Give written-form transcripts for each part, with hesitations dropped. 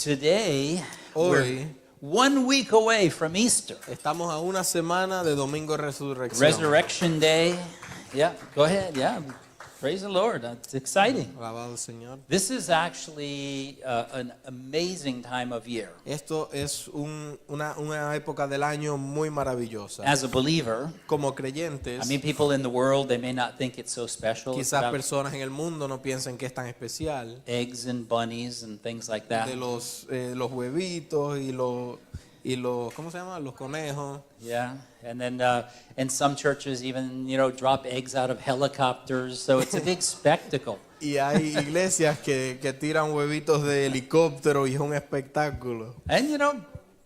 Today, Hoy we're 1 week away from Easter. estamos a una semana de Domingo de Resurrección. Resurrection Day. Yeah, go ahead. Yeah, praise the Lord. It's exciting. Alabado el Señor. This is actually an amazing time of year. Esto es una época del año muy maravillosa. As a believer, Como creyentes, I mean, people in the world, they may not think it's so special. It's quizás about personas en el mundo no piensen que es tan especial. eggs and bunnies and things like that. De los huevitos y los ¿cómo se llama? Los conejos. Yeah, and then and some churches even drop eggs out of helicopters, so it's a big spectacle. Y hay iglesias que tiran huevitos de helicóptero y es un espectáculo. And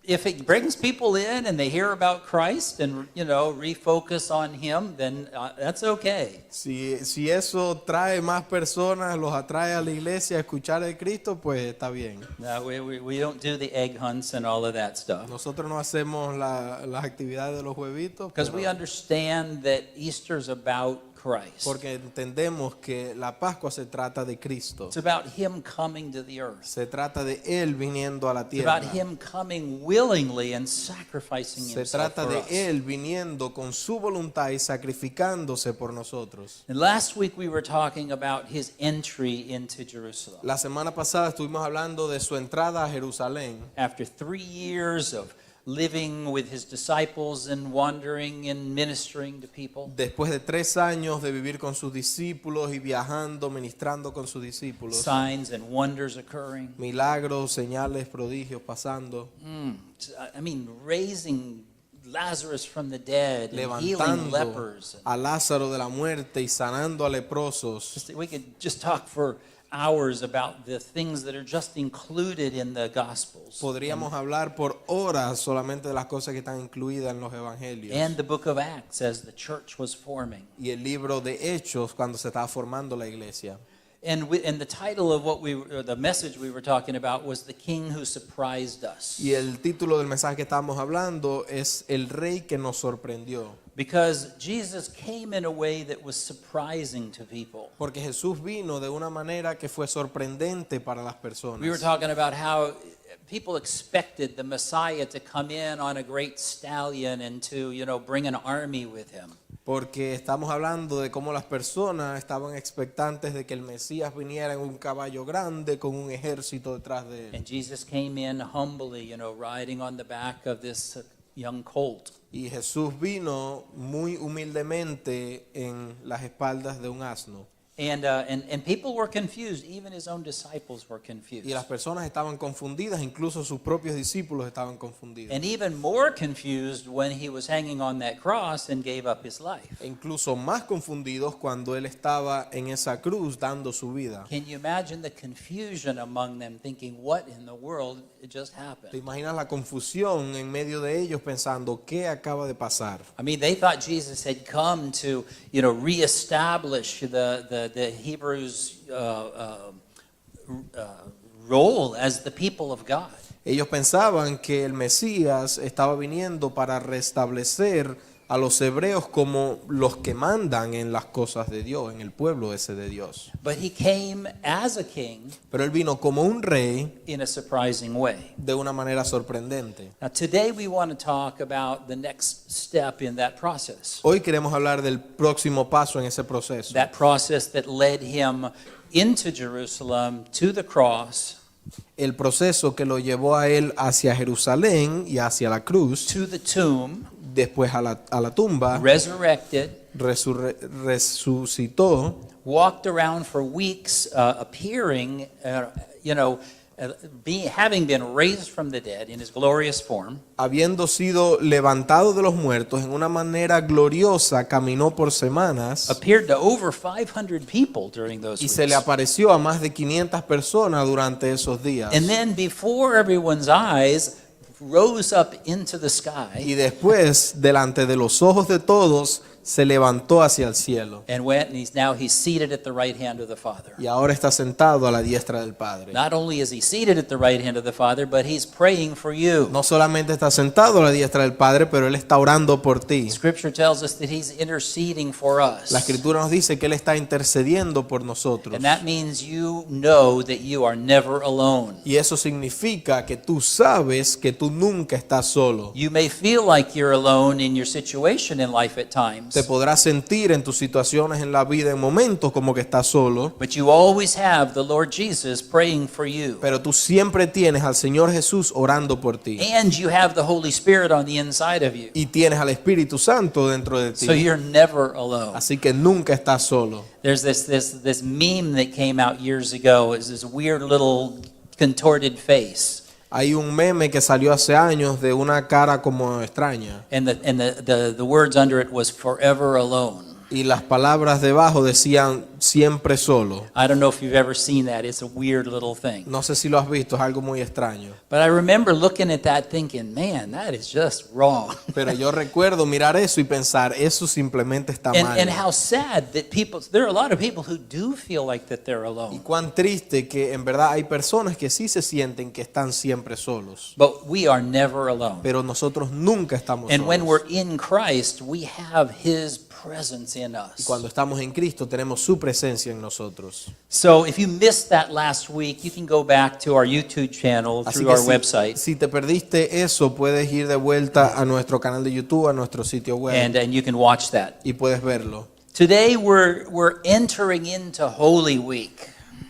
if it brings people in and they hear about Christ and refocus on Him, then that's okay. Si eso trae más personas, los atrae a la iglesia a escuchar de Cristo, pues está bien. No, we don't do the egg hunts and all of that stuff Nosotros no hacemos las actividades de los huevitos because we understand that Easter's about Christ. porque entendemos que la Pascua se trata de Cristo. It's about Him coming to the earth. Se trata de Él viniendo a la It's tierra. about Him coming willingly and sacrificing Se Himself trata for de us. Él viniendo con su voluntad y sacrificándose por nosotros. And last week we were talking about His entry into Jerusalem. La semana pasada estuvimos hablando de su entrada a Jerusalén. After 3 years of living with His disciples and wandering and ministering to people, Después de 3 años de vivir con sus discípulos y viajando, ministrando con sus discípulos. signs and wonders occurring. Milagros, señales, prodigios pasando. I mean, raising Lazarus from the dead and healing Levantando lepers. a Lázaro de la muerte y sanando a leprosos. We could just talk for hours about the things that are just included in the Gospels. Podríamos hablar por horas solamente de las cosas que están incluidas en los evangelios. And the book of Acts as the church was forming. Y el libro de Hechos cuando se estaba formando la iglesia. And the title of the message we were talking about was The King Who Surprised Us. Y el título del mensaje que estamos hablando es El Rey que nos sorprendió. Because Jesus came in a way that was surprising to people. Porque Jesús vino de una manera que fue sorprendente para las personas. We were talking about how people expected the Messiah to come in on a great stallion and to, bring an army with him. Porque estamos hablando de cómo las personas estaban expectantes de que el Mesías viniera en un caballo grande con un ejército detrás de él. And Jesus came in humbly, riding on the back of this young colt. Y Jesús vino muy humildemente en las espaldas de un asno. And people were confused. Even his own disciples were confused. Y las personas estaban confundidas, incluso sus propios discípulos estaban confundidos. And even more confused when he was hanging on that cross and gave up his life. E incluso más confundidos cuando él estaba en esa cruz dando su vida. Can you imagine the confusion among them, thinking, what in the world just ¿Te happened? imaginas la confusión en medio de ellos pensando qué acaba de pasar? I mean, they thought Jesus had come to, reestablish the Hebrews' role as the people of God. Ellos pensaban que el Mesías estaba viniendo para restablecer a los hebreos como los que mandan en las cosas de Dios, en el pueblo ese de Dios. But he came as a king Pero él vino como un rey in a surprising way. de una manera sorprendente. Now, today we want to talk about the next step in that process. Hoy queremos hablar del próximo paso en ese proceso. That process that led him into Jerusalem to the cross, El proceso que lo llevó a él hacia Jerusalén y hacia la cruz, to the tomb, después a la tumba, resurrected, resucitó, walked around for weeks, appearing, having been raised from the dead in his glorious form, habiendo sido levantado de los muertos en una manera gloriosa, caminó por semanas appeared to over 500 people during those y weeks. se le apareció a más de 500 personas durante esos días. And then before everyone's eyes, rose up into the Y sky después, delante de los ojos de todos, se levantó hacia el cielo and went, and he's seated at the right hand of the Father. y ahora está sentado a la diestra del Padre. Not only is he seated at the right hand of the Father, but he's praying for you. No solamente está sentado a la diestra del Padre, pero Él está orando por ti. Scripture tells us that he's interceding for us. La Escritura nos dice que Él está intercediendo por nosotros. And that means you know that you are never alone. Y eso significa que tú sabes que tú nunca estás solo. You may feel like you're alone in your situation in life at times, Te podrás sentir en tus situaciones en la vida en momentos como que estás solo, but you always have the Lord Jesus praying for you. pero tú siempre tienes al Señor Jesús orando por ti. And you have the Holy Spirit on the inside of you. Y tienes al Espíritu Santo dentro de ti. So you're never alone. Así que nunca estás solo. There's this meme that came out years ago. It's this weird little contorted face. Hay un meme que salió hace años de una cara como extraña. And the words under it was forever alone. Y las palabras debajo decían siempre solo. I don't know if you've ever seen that. It's a weird little thing. No sé si lo has visto, es algo muy extraño. But I remember looking at that thinking, man, that is just wrong. Pero yo recuerdo mirar eso y pensar, eso simplemente está mal. And how sad that there are a lot of people who do feel like that they're Y alone. cuán triste que en verdad hay personas que sí se sienten que están siempre solos. But we are never alone. Pero nosotros nunca estamos And when solos. we're in Christ, we have his presence in Y us. cuando estamos en Cristo tenemos su presencia en nosotros. So if you missed that last week, you can go back to our YouTube channel Así through que our website, si te perdiste eso, puedes ir de vuelta a nuestro canal de YouTube, a nuestro sitio web and you can watch that. y puedes verlo. Today we're entering into Holy Week.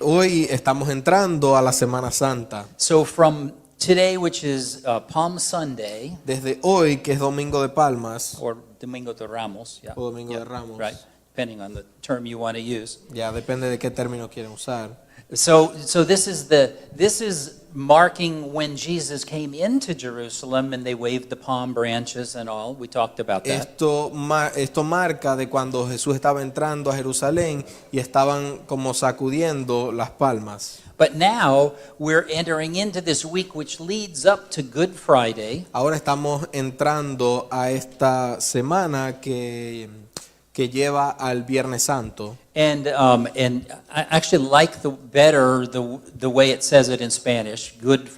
Hoy estamos entrando a la Semana Santa. So from today, which is Palm Sunday, Desde hoy, que es Domingo de Palmas, or Domingo de Ramos, yeah, o Domingo de Ramos, right, depending on the term you want to use. ya depende de qué término quieren usar. So this is marking when Jesus came into Jerusalem and they waved the palm branches and all. We talked about that. Esto marca de cuando Jesús estaba entrando a Jerusalén y estaban como sacudiendo las palmas. But now we're entering into this week which leads up to Good Friday. Ahora estamos entrando a esta semana que lleva al Viernes Santo. And I actually like the way it says it in Spanish. Good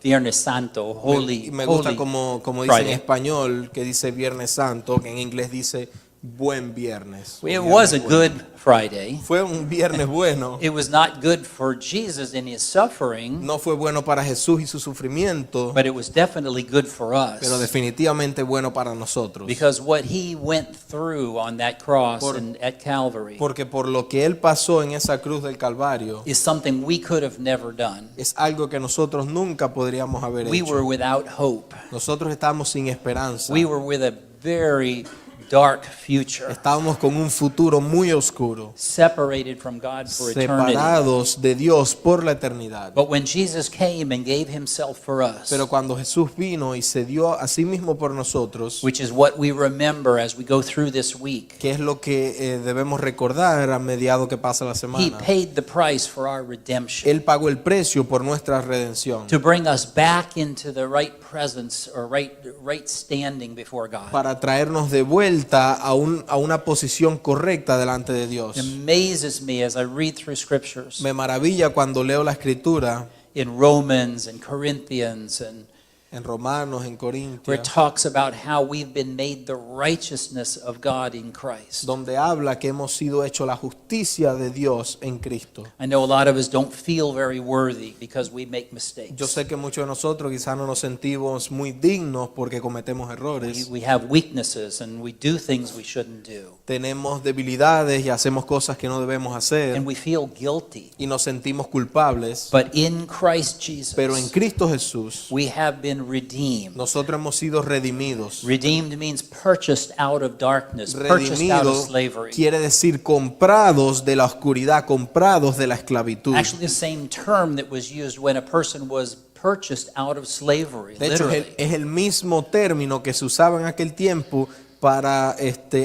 Viernes Santo, holy. Me gusta holy como dice en Friday. español, que dice Viernes Santo, que en inglés dice Buen Viernes. It was a good Friday. Fue un viernes bueno. It was not good for Jesus in his suffering, No fue bueno para Jesús y su sufrimiento, but it was definitely good for pero us. definitivamente bueno para nosotros. Because what he went through on that cross Por- and at Calvary Porque por lo que Él pasó en esa cruz del Calvario, is something we could have never done. es algo que nosotros nunca podríamos haber We were hecho. without hope. Nosotros estábamos sin esperanza. We were with a very dark future, Estábamos con un futuro muy oscuro, separated from God for eternity. separados de Dios por la eternidad. But when Jesus came and gave himself for us, Pero cuando Jesús vino y se dio a sí mismo por nosotros, which is what we remember as we go through this week, que es lo que debemos recordar a mediado que pasa la he semana, paid the price for our redemption Él pagó el precio por nuestra redención, to bring us back into the right presence or right standing before God. para traernos de vuelta a una posición correcta delante de Dios. It amazes me as I read through scriptures Me maravilla cuando leo la escritura in Romans and Corinthians and en Romanos, en where Corintios, it talks about how we've been made the righteousness of God in Christ. donde habla que hemos sido hechos la justicia de Dios en Cristo. I know a lot of us don't feel very worthy because we make mistakes. Yo sé que muchos de nosotros quizás no nos sentimos muy dignos porque cometemos errores. We have weaknesses and we do things we shouldn't do. Tenemos debilidades y hacemos cosas que no debemos hacer And we feel guilty. y nos sentimos culpables. But in Christ Jesus, Pero en Cristo Jesús we have been redeemed. nosotros hemos sido redimidos. Redeemed means purchased out of darkness, purchased out of Redimido slavery. quiere decir comprados de la oscuridad, comprados de la esclavitud. Actually, the same term that was used when a person was purchased out of slavery, De hecho, literally. es el mismo término que se usaba en aquel tiempo para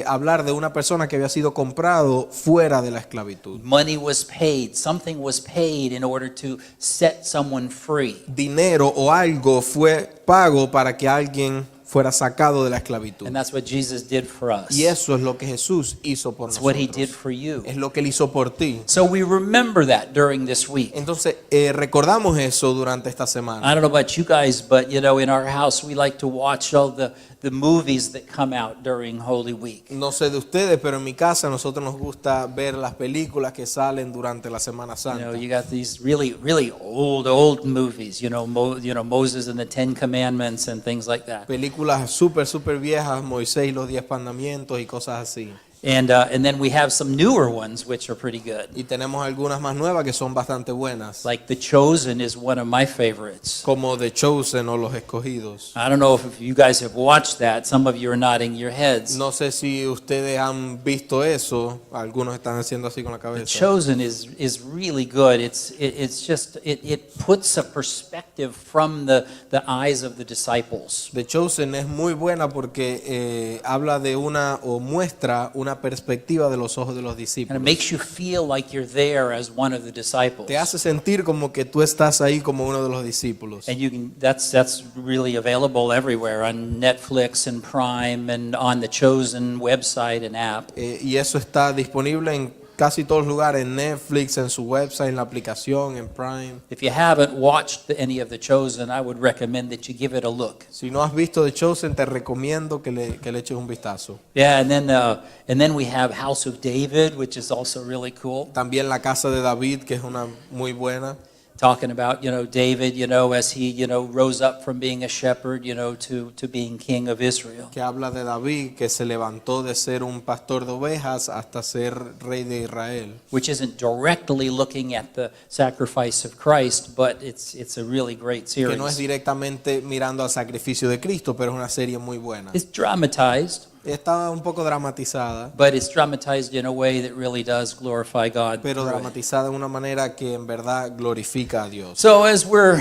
hablar de una persona que había sido comprado fuera de la esclavitud. Money was paid, something was paid in order to set someone free. Dinero o algo fue pago para que alguien fuera sacado de la esclavitud. And that's what Jesus did for us. Y eso es lo que Jesús hizo por It's what he did nosotros. for you. Es lo que él hizo por ti. So we remember that during this week. Entonces, recordamos eso durante esta semana. I don't know about you guys, but in our house we like to watch all the movies that come out during Holy Week. No sé de ustedes, pero en mi casa a nosotros nos gusta ver las películas que salen durante la Semana Santa. You got these really old movies, Moses and the Ten Commandments and things like that. Películas súper viejas, Moisés y los 10 mandamientos y cosas así. And then we have some newer ones which are pretty good. Y tenemos algunas más nuevas que son bastante buenas, Like The Chosen is one of my favorites. como The Chosen o Los Escogidos. I don't know if you guys have watched that. Some of you are nodding your heads. No sé si ustedes han visto eso, algunos están haciendo así con la The cabeza. Chosen is really good. It puts a perspective from the eyes of the disciples. The Chosen es muy buena porque habla de o muestra una perspectiva de los ojos de los And it discípulos. makes you feel like you're there as one of the disciples. Te hace sentir como que tú estás ahí como uno de los discípulos. And that's really available everywhere on Netflix and Prime and on the Chosen website and app. Y eso está disponible en casi todos los lugares, en Netflix, en su website, en la aplicación, en Prime. If you haven't watched any of the Chosen, I would recommend that you give it a look. Si no has visto The Chosen, te recomiendo que le eches un vistazo. Yeah, and then we have House of David, which is also really cool. También La Casa de David, que es una muy buena. Talking about, David, as he, rose up from being a shepherd, to being king of Israel. Que habla de David, que se levantó de ser un pastor de ovejas hasta ser rey de Israel. Which isn't directly looking at the sacrifice of Christ, but it's a really great Que no es series. directamente mirando al sacrificio de Cristo, pero es una serie muy buena. It's dramatized, Está un poco dramatizada, but it's dramatized in a way that really does glorify God. pero through it. dramatizada de una manera que en verdad glorifica a Dios. So as we're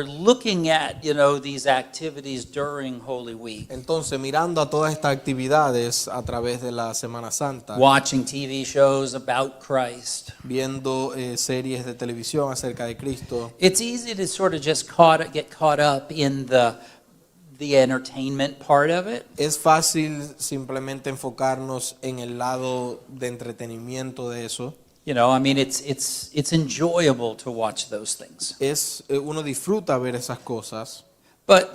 looking at, these activities during Holy Week, Entonces, mirando a todas estas actividades a través de la Semana Santa, watching TV shows about Christ, viendo series de televisión acerca de Cristo, it's easy to sort of just get caught up in the entertainment part of it. es fácil simplemente enfocarnos en el lado de entretenimiento de eso. It's enjoyable to watch those things. Uno disfruta ver esas cosas, But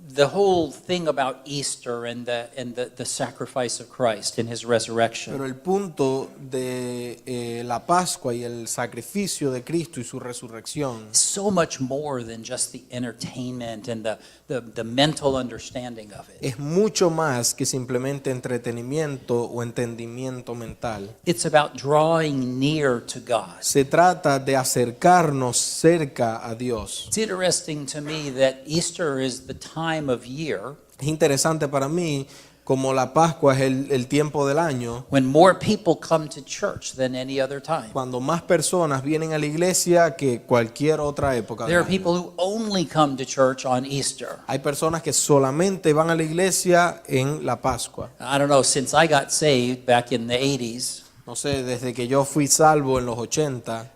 the whole thing about Easter and the sacrifice of Christ and his resurrection, pero el punto de la Pascua y el sacrificio de Cristo y su resurrección is so much more than just the entertainment and the mental understanding of it. es mucho más que simplemente entretenimiento o entendimiento mental. It's about drawing near to God. Se trata de acercarnos cerca a Dios. It's interesting to me that Easter is the time of year Es interesante para mí como la Pascua es el tiempo del año when more people come to church than any other time. cuando más personas vienen a la iglesia que cualquier otra época There del are people año. who only come to church on Easter. Hay personas que solamente van a la iglesia en la Pascua. I don't know, since I got saved back in the 80s, No sé, desde que yo fui salvo en los 80,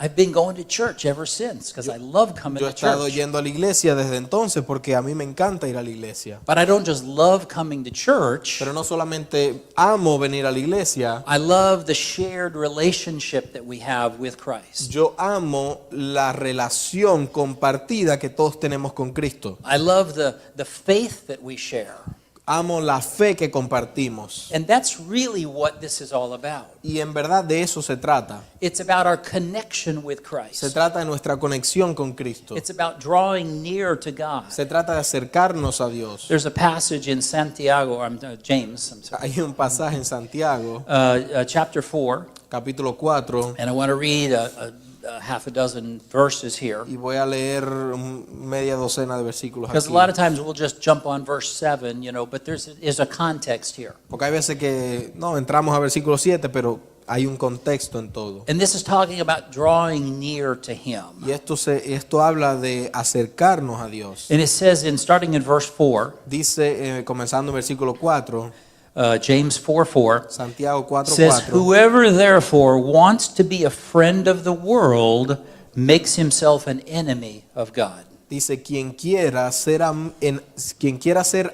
I've been going to church ever since because I love coming yo he to estado church. yendo a la iglesia desde entonces porque a mí me encanta ir a la iglesia. But I don't just love coming to church. Pero no solamente amo venir a la iglesia, I love the shared relationship that we have with Christ. yo amo la relación compartida que todos tenemos con Cristo. I love the faith that we share. Amo la fe que compartimos. And that's really what this is all about. Y en verdad de eso se trata. It's about our connection with Se Christ. trata de nuestra conexión con Cristo. It's about drawing near to God. Se trata de acercarnos a Dios. There's a passage in Santiago, James, I'm sorry, Hay un pasaje en Santiago, chapter 4, capítulo 4, and I want to read a half a dozen verses here. y voy a leer media docena de versículos Because a aquí. lot of times we'll just jump on verse 7, but there's a context here. Porque hay veces que no entramos a versículo 7, pero hay un contexto en todo. And this is talking about drawing near to Him. Y esto habla de acercarnos a Dios. And it says, starting in verse 4, Dice, comenzando en versículo 4, James 4:4, Santiago 4, says, 4. whoever therefore wants to be a friend of the world makes himself an enemy of God. Dice, quien quiera ser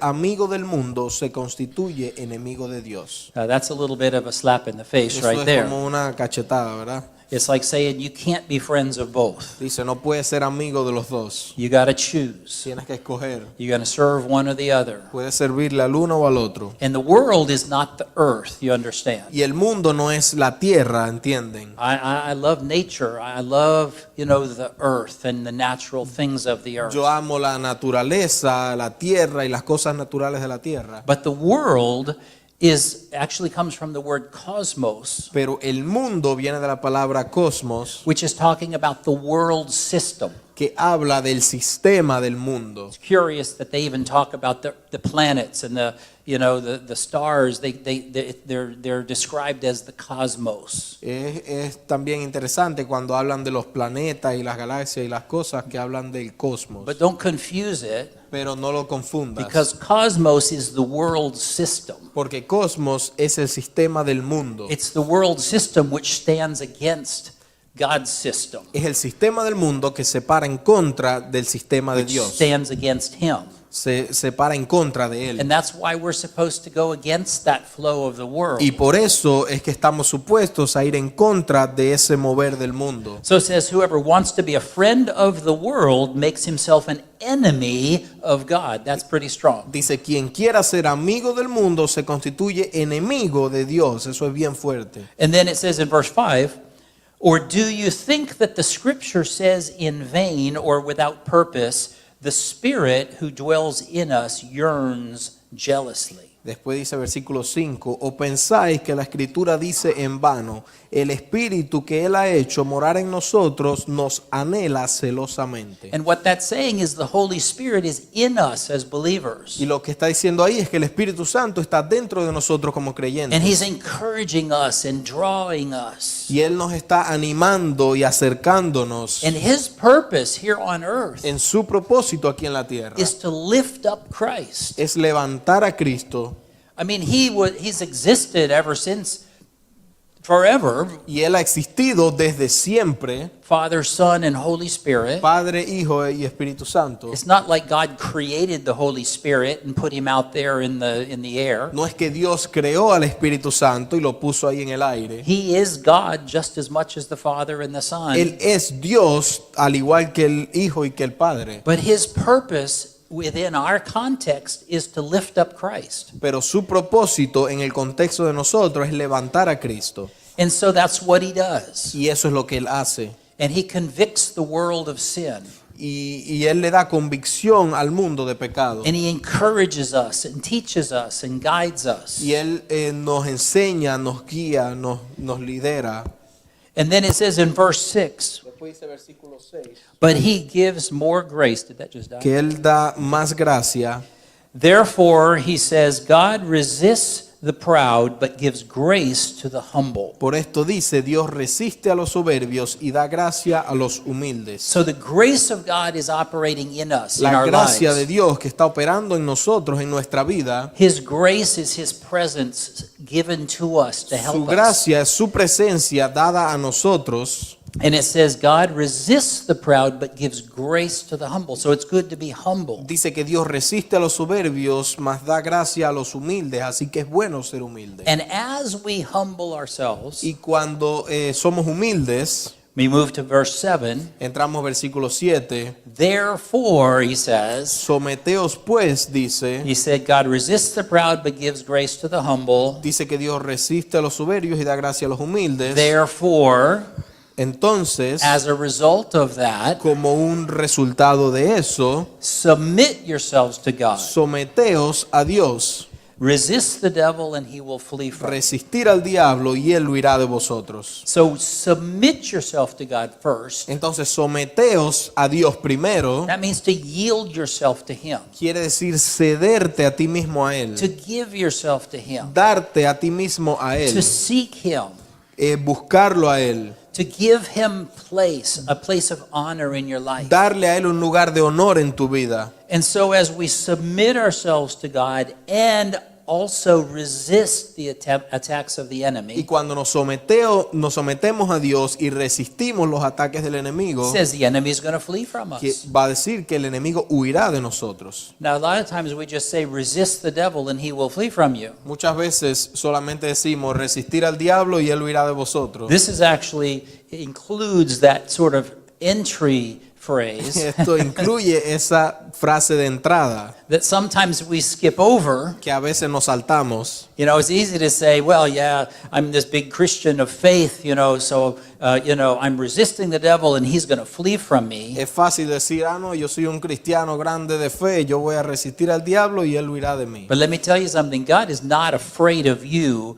amigo del mundo se constituye enemigo de Dios. That's a little bit of a slap in the face Eso right es there. como una cachetada, ¿verdad? It's like saying you can't be friends of both. Dice, no puedes ser amigo de los dos. You got to choose. Tienes que escoger. You're going to serve one or the other. Puedes servirle al uno o al otro. And the world is not the earth, you understand. Y el mundo no es la tierra, ¿entienden? I love nature. I love, the earth and the natural things of the earth. Yo amo la naturaleza, la tierra y las cosas naturales de la tierra. But the world actually comes from the word cosmos, Pero el mundo viene de la palabra cosmos, which is talking about the world system. que habla del sistema del mundo. It's curious that they even talk about the planets and the stars. They're described as the cosmos. Es también interesante cuando hablan de los planetas y las galaxias y las cosas que hablan del cosmos. But don't confuse it, Pero no lo confundas, because cosmos is the world system. porque cosmos es el sistema del mundo. It's the world system which stands against God's system, Es el sistema del mundo que se para en contra del sistema de which Dios. stands against Him. Se para en contra de él. And that's why we're supposed to go against that flow of the world. Y por eso es que estamos supuestos a ir en contra de ese mover del mundo. So it says, whoever wants to be a friend of the world makes himself an enemy of God. That's pretty strong. Dice, quien quiera ser amigo del mundo se constituye enemigo de Dios. Eso es bien fuerte. And then it says in verse 5, or do you think that the scripture says in vain or without purpose, the Spirit who dwells in us yearns jealously? Después dice versículo 5, o pensáis que la escritura dice en vano, el espíritu que él ha hecho morar en nosotros nos anhela celosamente. And what that's saying is the Holy Spirit is in us as believers. Y lo que está diciendo ahí es que el Espíritu Santo está dentro de nosotros como And creyentes. He's encouraging us and drawing us. Y él nos está animando y acercándonos And His purpose here on earth en su propósito aquí en la tierra. is to lift up Christ. Es levantar a Cristo. I mean, He's existed ever since forever. Y él ha existido desde siempre, Father, Son, and Holy Spirit. Padre, Hijo y Espíritu Santo. It's not like God created the Holy Spirit and put Him out there in the air. No es que Dios creó al Espíritu Santo y lo puso ahí en el aire. He is God just as much as the Father and the Son. Él es Dios al igual que el Hijo y que el Padre. But His purpose within our context is to lift up Christ. Pero su propósito en el contexto de nosotros es levantar a Cristo. And so that's what He does. Y eso es lo que él hace. And He convicts the world of sin. Y él le da convicción al mundo de pecado. And He encourages us and teaches us and guides us. Y él nos enseña, nos guía, nos lidera. And then it says in verse 6, Después dice versículo 6. but He gives more grace. Did that just die? Que él da más gracia. Therefore, He says, God resists the proud, but gives grace to the humble. Por esto dice, Dios resiste a los soberbios y da gracia a los humildes. So the grace of God is operating in us, in La our gracia de lives. Dios que está operando en nosotros, en nuestra vida, His grace is His presence given to us to su help us. gracia es su presencia dada a nosotros. And it says God resists the proud, but gives grace to the humble. So it's good to be humble. Dice que Dios resiste a los soberbios, mas da gracia a los humildes, así que es bueno ser humilde. And as we humble ourselves, Y cuando somos humildes, we move to verse 7. entramos versículo 7, Therefore, He says, someteos pues, dice, He said, God resists the proud, but gives grace to the humble. dice que Dios resiste a los soberbios y da gracia a los humildes. Therefore, Entonces, as a result of that, como un resultado de eso, submit yourselves to God. someteos a Dios, Resist the devil and he will flee from you. resistir al diablo y él huirá de vosotros. So submit yourself to God first. Entonces, someteos a Dios primero, That means to yield yourself to Him, quiere decir cederte a ti mismo a él, to give yourself to Him, darte a ti mismo a to él, seek Him, buscarlo a él, to give Him a place of honor in your life. darle a él un lugar de honor en tu vida. And so as we submit ourselves to God and also resist the attacks of the Y enemy, cuando nos sometemos a Dios y resistimos los ataques del enemigo, it says the enemy is going to flee from que us. va a decir que el enemigo huirá de nosotros. Now, a lot of times we just say, resist the devil and he will flee from you. Muchas veces solamente decimos resistir al diablo y él huirá de vosotros. This is actually includes that sort of entry phrase Esto incluye esa frase de entrada that sometimes we skip over. que a veces nos saltamos. You know, it's easy to say, well, yeah, I'm this big Christian of faith, so, I'm resisting the devil and he's going to flee from me. Es fácil decir, no, yo soy un cristiano grande de fe, yo voy a resistir al diablo y él huirá de mí. But let me tell you something, God is not afraid of you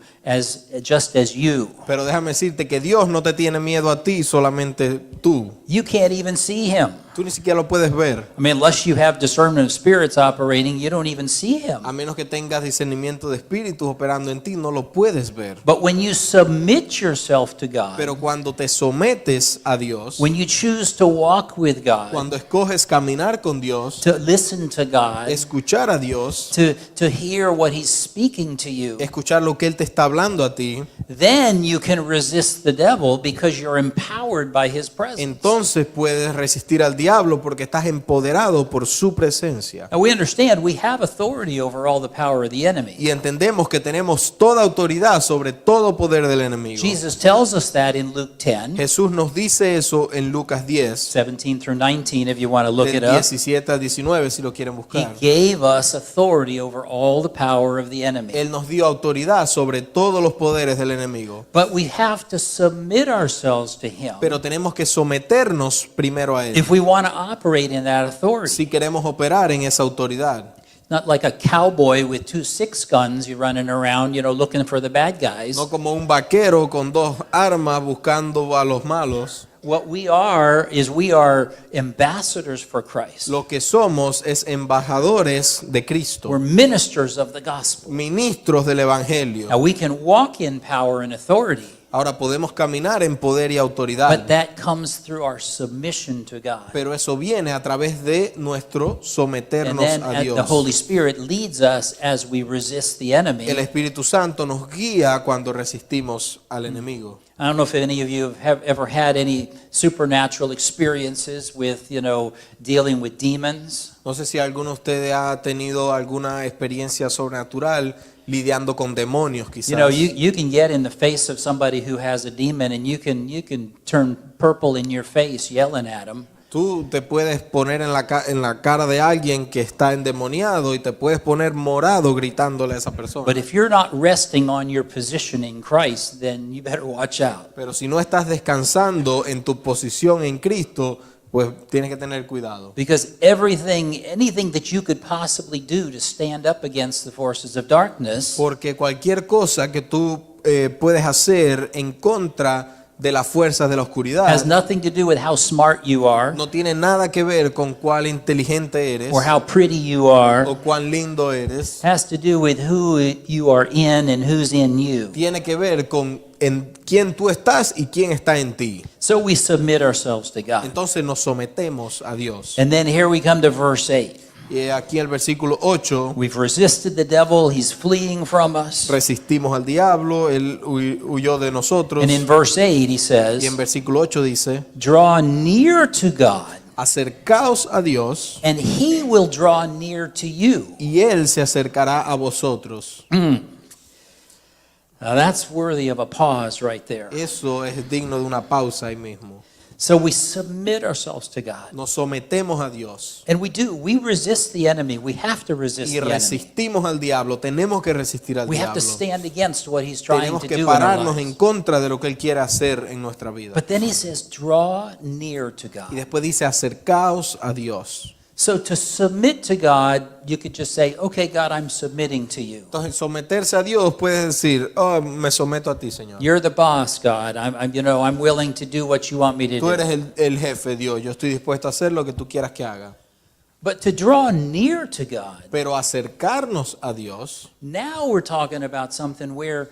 just as you. Pero déjame decirte que Dios no te tiene miedo a ti, solamente tú. You can't even see him. Tú ni siquiera lo puedes ver. I mean, unless you have discernment of spirits operating, you don't even see him. A menos que tengas discernimiento de espíritus operando en ti, no lo puedes ver. But when you submit yourself to God, Pero cuando te sometes a Dios, when you choose to walk with God, cuando escoges caminar con Dios, to listen to God, escuchar a Dios, to hear what he's speaking to you, escuchar lo que Él te está hablando a ti, then you can resist the devil because you're empowered by his presence. entonces puedes resistir al diablo porque estás empoderado por su presencia. Now we understand we have authority over all the power of the enemy. Y entendemos que tenemos toda autoridad sobre todo poder del enemigo. Jesus tells us that in Luke 10, Jesús nos dice eso en Lucas 10, 17 through 19, if you want to look del it up. 17 al 19, si lo quieren He buscar. gave us authority over all the power of the enemy. Él nos dio autoridad sobre todos los poderes del enemigo. But we have to submit ourselves to him Pero tenemos que someternos primero a Él if we want to operate in that authority. si queremos operar en esa autoridad. Not like a cowboy with 2 6-guns, you're running around, looking for the bad guys. No como un vaquero con dos armas buscando a los malos. What we are is we are ambassadors for Christ. Lo que somos es embajadores de Cristo, We're ministers of the gospel. ministros del evangelio. Now we can walk in power and authority, Ahora podemos caminar en poder y but autoridad, that comes through our submission to God. pero eso viene a través de nuestro And someternos then a the Holy Dios. Spirit leads us as we resist the enemy. El Espíritu Santo nos guía cuando resistimos al enemigo. I don't know if any of you have ever had any supernatural experiences with, dealing with demons. No sé si alguno de ustedes ha tenido alguna experiencia sobrenatural lidiando con demonios, quizás. You can get in the face of somebody who has a demon and you can turn purple in your face yelling at them. Tú te puedes poner en la cara de alguien que está endemoniado y te puedes poner morado gritándole a esa persona. But if you're not resting on your position in Christ, then you better watch out. Pero si no estás descansando en tu posición en Cristo, pues tienes que tener cuidado. Because anything that you could possibly do to stand up against the forces of darkness Porque cualquier cosa que tú puedes hacer en contra de las fuerzas de la oscuridad has nothing to do with how smart you are no tiene nada que ver con cuán inteligente eres or how pretty you are. o cuán lindo eres. Has to do with who you are in and who's in you. Tiene que ver con en quién tú estás y quién está en ti. So we submit ourselves to God. Entonces nos sometemos a Dios. And then here we come to verse 8. Y aquí el versículo 8, We've resisted the devil, he's fleeing from us. resistimos al diablo, él huyó de nosotros. And in verse 8 he Y en says, versículo 8 dice, draw near to God, acercaos a Dios and he will draw near to you. y Él se acercará a vosotros. Now that's worthy of a pause right there. Eso es digno de una pausa ahí mismo. So we submit ourselves to God. Nos sometemos a Dios And we resist the enemy. We have to resist y the enemy. resistimos al diablo. Tenemos que resistir al We have to diablo. stand against what he's trying Tenemos to que do in our pararnos en lives. contra de lo que Él quiere hacer en nuestra vida. But then he says, draw near to Y God. después dice, acercaos a Dios. So to submit to God, you could just say, okay, God, I'm submitting to you. Entonces, someterse a Dios puede decir, oh, me someto a ti, Señor. You're the boss, God. I'm willing to do what you want me to Tú do. eres el jefe, Dios. Yo estoy dispuesto a hacer lo que tú quieras que haga. But to draw near to God, Pero acercarnos a Dios, now we're talking about something where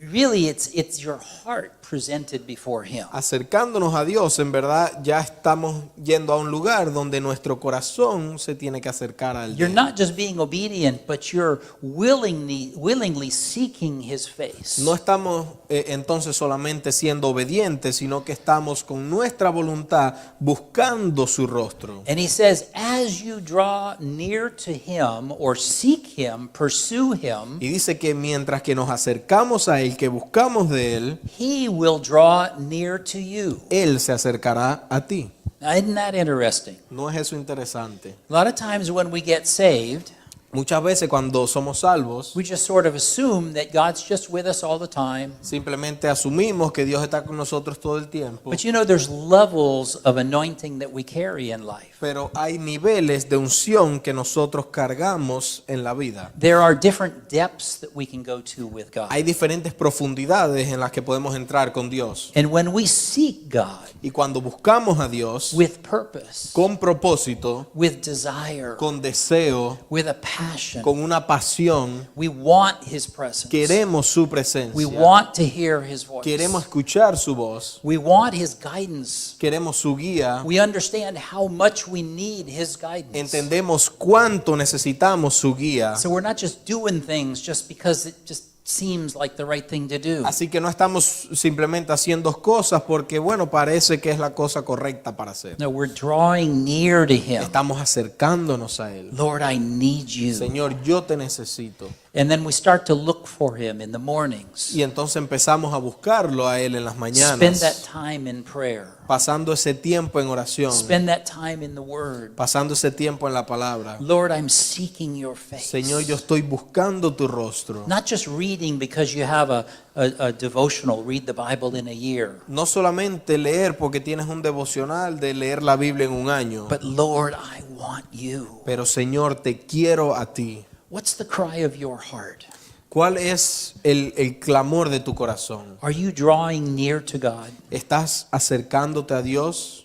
really it's your heart presented before him. Acercándonos a Dios, en verdad ya estamos yendo a un lugar donde nuestro corazón se tiene que acercar al You're Dios. not just being obedient, but you're willingly seeking his face. No estamos entonces solamente siendo obedientes, sino que estamos con nuestra voluntad buscando su rostro. And he says, as you draw near to him or seek him, pursue him, Y dice que mientras que nos acercamos a Él, que buscamos de Él, he will draw near to you. Él se acercará a ti. Now, isn't that interesting? ¿No es eso interesante? A lot of times when we get saved, Muchas veces cuando somos salvos, we just sort of assume that God's just with us all the time. simplemente asumimos que Dios está con nosotros todo el tiempo. But you know, there's levels of anointing that we carry in life. Pero hay niveles de unción que nosotros cargamos en la vida. There are different depths that we can go to with God. Hay diferentes profundidades en las que podemos entrar con Dios. And when we seek God Y cuando buscamos a Dios with purpose, con propósito, with desire, con deseo, with a passion, con una pasión, we want his presence. queremos su We presencia. want to hear his voice. Queremos escuchar su voz. We want his guidance. Queremos su guía. We understand how much we need his guidance. Entendemos cuánto necesitamos su guía. So we're not just doing things just because it just seems like the right thing to do. Así que no estamos simplemente haciendo cosas porque, bueno, parece que es la cosa correcta para hacer. No, we're drawing near to him. Estamos acercándonos a Él. Lord, I need you. Señor, yo te necesito. And then we start to look for him in the mornings. Y entonces empezamos a buscarlo a Él en las Spend that mañanas, time in prayer. pasando ese tiempo en oración, Spend that time in the word. pasando ese tiempo en la palabra. Lord, I'm seeking your face. Señor, yo estoy buscando tu rostro. Not just reading because you have a devotional, read the Bible in a year. No solamente leer porque tienes un devocional de leer la Biblia en un año, But Lord, I want you. pero Señor, te quiero a ti. What's the cry of your heart? ¿Cuál es el clamor de tu corazón? Are you drawing near to God? ¿Estás acercándote a Dios?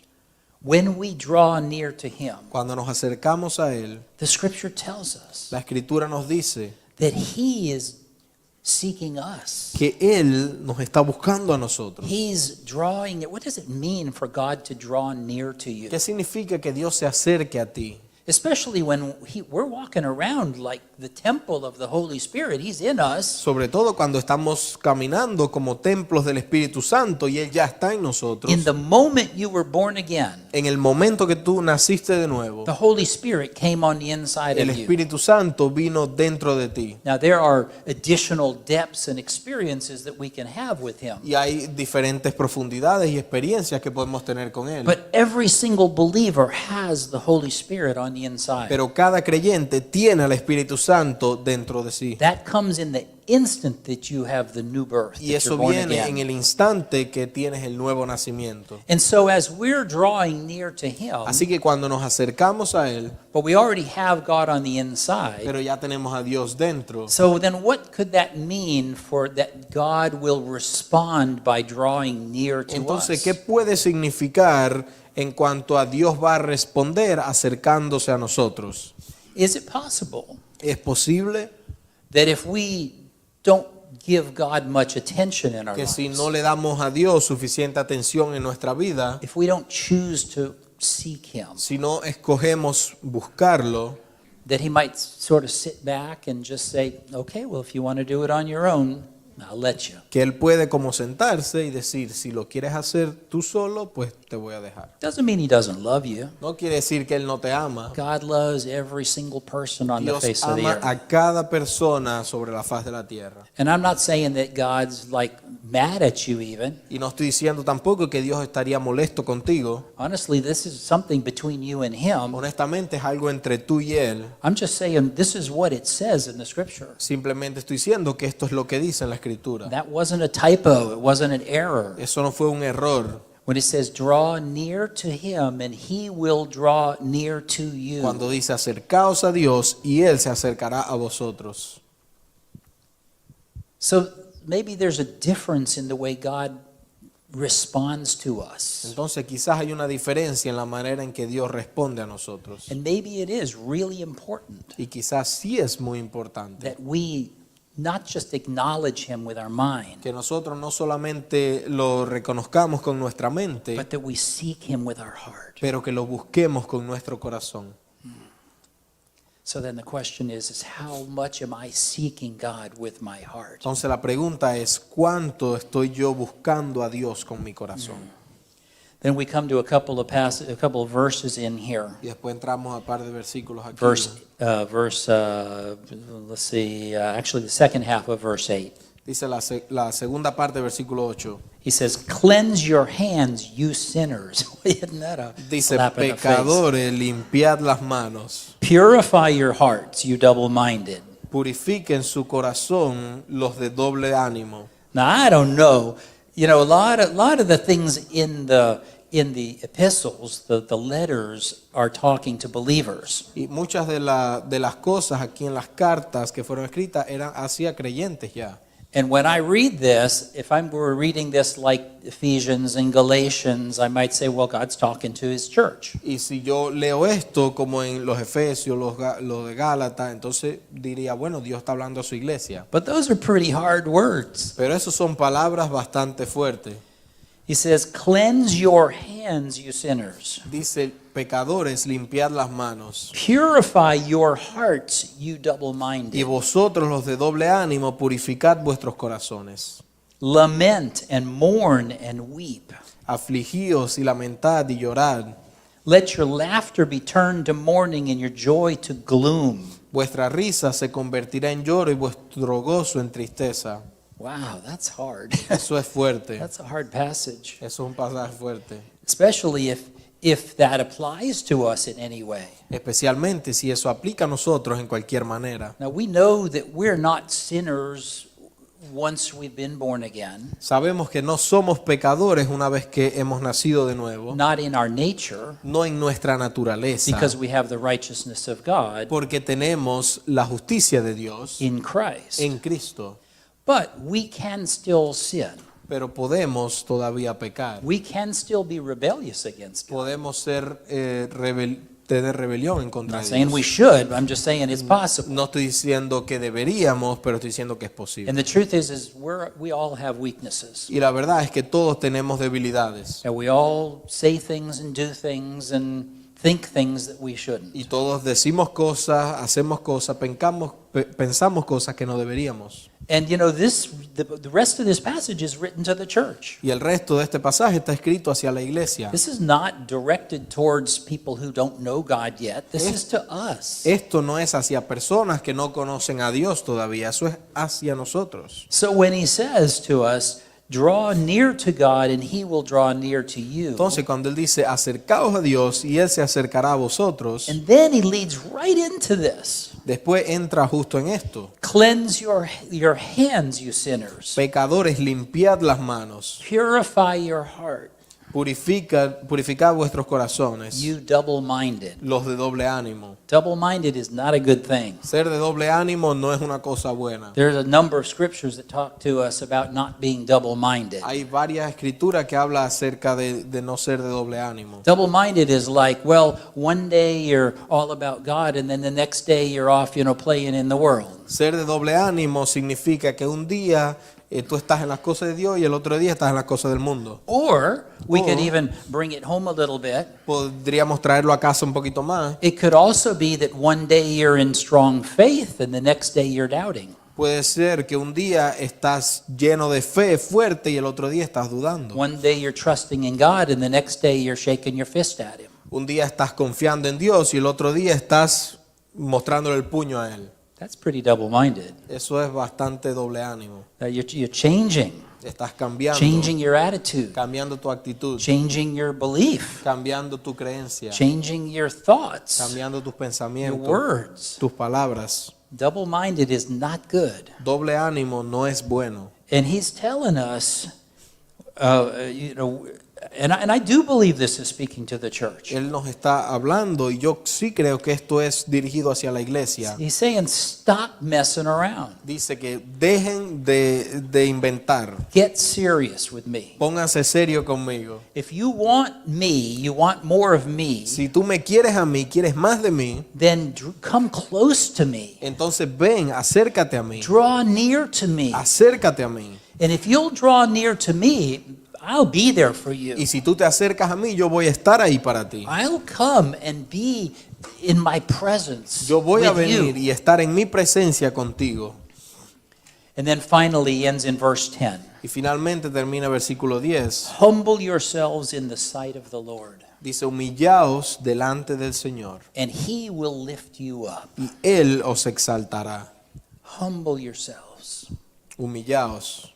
When we draw near to him, Cuando nos acercamos a Él, the scripture tells us la Escritura nos dice that he is seeking us. que Él nos está buscando a nosotros. He's drawing. What does it mean for God to draw near to you? ¿Qué significa que Dios se acerque a ti? Especially when we're walking around like the temple of the Holy Spirit. He's in us. Sobre todo cuando estamos caminando como templos del Espíritu Santo y Él ya está en nosotros. In the moment you were born again, En el momento que tú naciste de nuevo, the Holy Spirit came on the inside el of you. Espíritu Santo vino dentro de ti. Now there are additional depths and experiences that we can have with him. Y hay diferentes profundidades y experiencias que podemos tener con Él. But every single believer has the Holy Spirit on the inside. Pero cada creyente tiene al Espíritu Santo dentro de sí. That comes in the instant that you have the new birth, Y that eso you're born viene en again. el instante que tienes el nuevo nacimiento. And so as we're drawing near to him, Así que cuando nos acercamos a Él, but we already have God on the inside, pero ya tenemos a Dios dentro, so then what could that mean for that God will respond by drawing near to entonces, us? ¿qué puede significar en cuanto a Dios va a responder acercándose a nosotros? Is it possible ¿Es posible that if we don't give God much attention in our que si lives, no le damos a Dios suficiente atención en nuestra vida, if we don't choose to seek him, si no escogemos buscarlo, that he might sort of sit back and just say, okay, well, if you want to do it on your own, I'll let you. que Él puede como sentarse y decir, si lo quieres hacer tú solo, pues te voy a dejar? Doesn't mean he doesn't love you. No quiere decir que Él no te ama. God loves every single person on the Dios face of the ama earth. a cada persona sobre la faz de la tierra. And I'm not saying that God's like mad at you even. Y no estoy diciendo tampoco que Dios estaría molesto contigo. Honestly, this is something between you and him. Honestamente es algo entre tú y Él. I'm just saying this is what it says in the scripture. Simplemente estoy diciendo que esto es lo que dice en la Escritura. That wasn't a typo, it wasn't an error. Eso no fue un error. When it says draw near to him and he will draw near to you. Cuando dice acercaos a Dios y Él se acercará a vosotros. So maybe there's a difference in the way God responds to us. Entonces quizás hay una diferencia en la manera en que Dios responde a nosotros. And maybe it is really important Y quizás sí es muy importante that we not just acknowledge him with our mind, Que nosotros no solamente lo reconozcamos con nuestra mente, but that we seek him with our heart. pero que lo busquemos con nuestro corazón. So then the question is how much am I seeking God with my heart? Entonces la pregunta es, ¿cuánto estoy yo buscando a Dios con mi corazón? Then we come to a couple of verses in here. Y después entramos a un par de versículos aquí. Let's see, actually the second half of verse 8. Dice la segunda parte del versículo 8. He says, cleanse your hands, you sinners. Isn't that a Dice, slap in the face? pecadores, limpiad las manos. Purify your hearts, you double-minded. Purifiquen su corazón los de doble ánimo. Now, I don't know. You know, a lot of the things in the epistles, the letters, are talking to believers. Y muchas de las cosas aquí en las cartas que fueron escritas eran hacia creyentes ya. And when I read this, if I were reading this like Ephesians and Galatians, I might say, well, God's talking to his church. Y si yo leo esto como en los Efesios, los de Gálatas, entonces diría, bueno, Dios está hablando a su iglesia. But those are pretty hard words. Pero esos son palabras bastante fuertes. He says, cleanse your hands, you sinners. Dice, pecadores, limpiad las manos. Purify your hearts, you Y double-minded. vosotros los de doble ánimo, purificad vuestros corazones. Lament and mourn and weep. Afligíos y lamentad y llorad. Let your laughter be turned to mourning and your joy to gloom. Vuestra risa se convertirá en lloro y vuestro gozo en tristeza. Wow, that's hard. Eso es fuerte. That's a hard passage. Eso es un pasaje fuerte. Especially if that applies to us in any way. Especialmente si eso aplica a nosotros en cualquier manera. Now we know that we're not sinners once we've been born again, Sabemos que no somos pecadores una vez que hemos nacido de nuevo. not in our nature, No en nuestra naturaleza. because we have the righteousness of God Porque tenemos la justicia de Dios in Christ. en Cristo. But we can still sin. Pero podemos todavía pecar. We can still be rebellious against God. Podemos tener rebelión en I'm contra not de saying we Dios. should, but I'm just saying it's possible. No estoy diciendo que deberíamos, pero estoy diciendo que es posible. And the truth is we all have weaknesses. Y la verdad es que todos tenemos debilidades. And we all say things and do things and think things that we shouldn't. Y todos decimos cosas, hacemos cosas, pensamos cosas que no deberíamos. And you know, the rest of this passage is written to the church. Y el resto de este pasaje está escrito hacia la iglesia. This is not directed towards people who don't know God yet. This is to us. Esto no es hacia personas que no conocen a Dios todavía, eso es hacia nosotros. So when he says to us, draw near to God and he will draw near to you. Entonces cuando él dice acercaos a Dios y él se acercará a vosotros, And then he leads right into this. después entra justo en esto. Cleanse your hands, you sinners. Pecadores, limpiad las manos, Purify your heart, purificad vuestros corazones, you double-minded. los de doble ánimo. Double-minded is not a good thing. Ser de doble ánimo no es una cosa buena. There's a number of scriptures that talk to us about not being double-minded. Hay varias escrituras que hablan acerca de no ser de doble ánimo. Double-minded is like, well, one day you're all about God and then the next day you're off, playing in the world. Ser de doble ánimo significa que un día tú estás en las cosas de Dios y el otro día estás en las cosas del mundo. Or we could Or- even bring it home a little bit. Podríamos traerlo a casa un poquito más. It could also be that one day you're in strong faith and the next day you're doubting. Puede ser que un día estás lleno de fe fuerte y el otro día estás dudando. One day you're trusting in God and the next day you're shaking your fist at him. Un día estás confiando en Dios y el otro día estás mostrándole el puño a Él. That's pretty double-minded. Eso es bastante doble ánimo. You're changing Estás your attitude, cambiando tu actitud, changing your belief, cambiando tu creencia, changing your thoughts, cambiando tus your pensamientos, words. tus palabras. Double-minded is not good. Doble ánimo no es bueno. And he's telling us, And I do believe this is speaking to the church. Él nos está hablando y yo sí creo que esto es dirigido hacia la iglesia. He's saying, stop messing around. Dice que dejen de inventar. Get serious with me. Pónganse serio conmigo. If you want me, you want more of me, Si tú me quieres a mí, quieres más de mí, then come close to me. entonces ven, acércate a mí. Draw near to me. Acércate a mí. And if you'll draw near to me, I'll be there for you. Y si tú te acercas a mí, yo voy a estar ahí para ti. I'll come and be in my presence Yo voy a with venir you. y estar en mi presencia contigo. And then finally he ends in verse 10. Y finalmente termina versículo 10. Humble yourselves in the sight of the Lord, Dice, humillaos delante del Señor and he will lift you up. y Él os exaltará. Humble yourselves. Humillaos.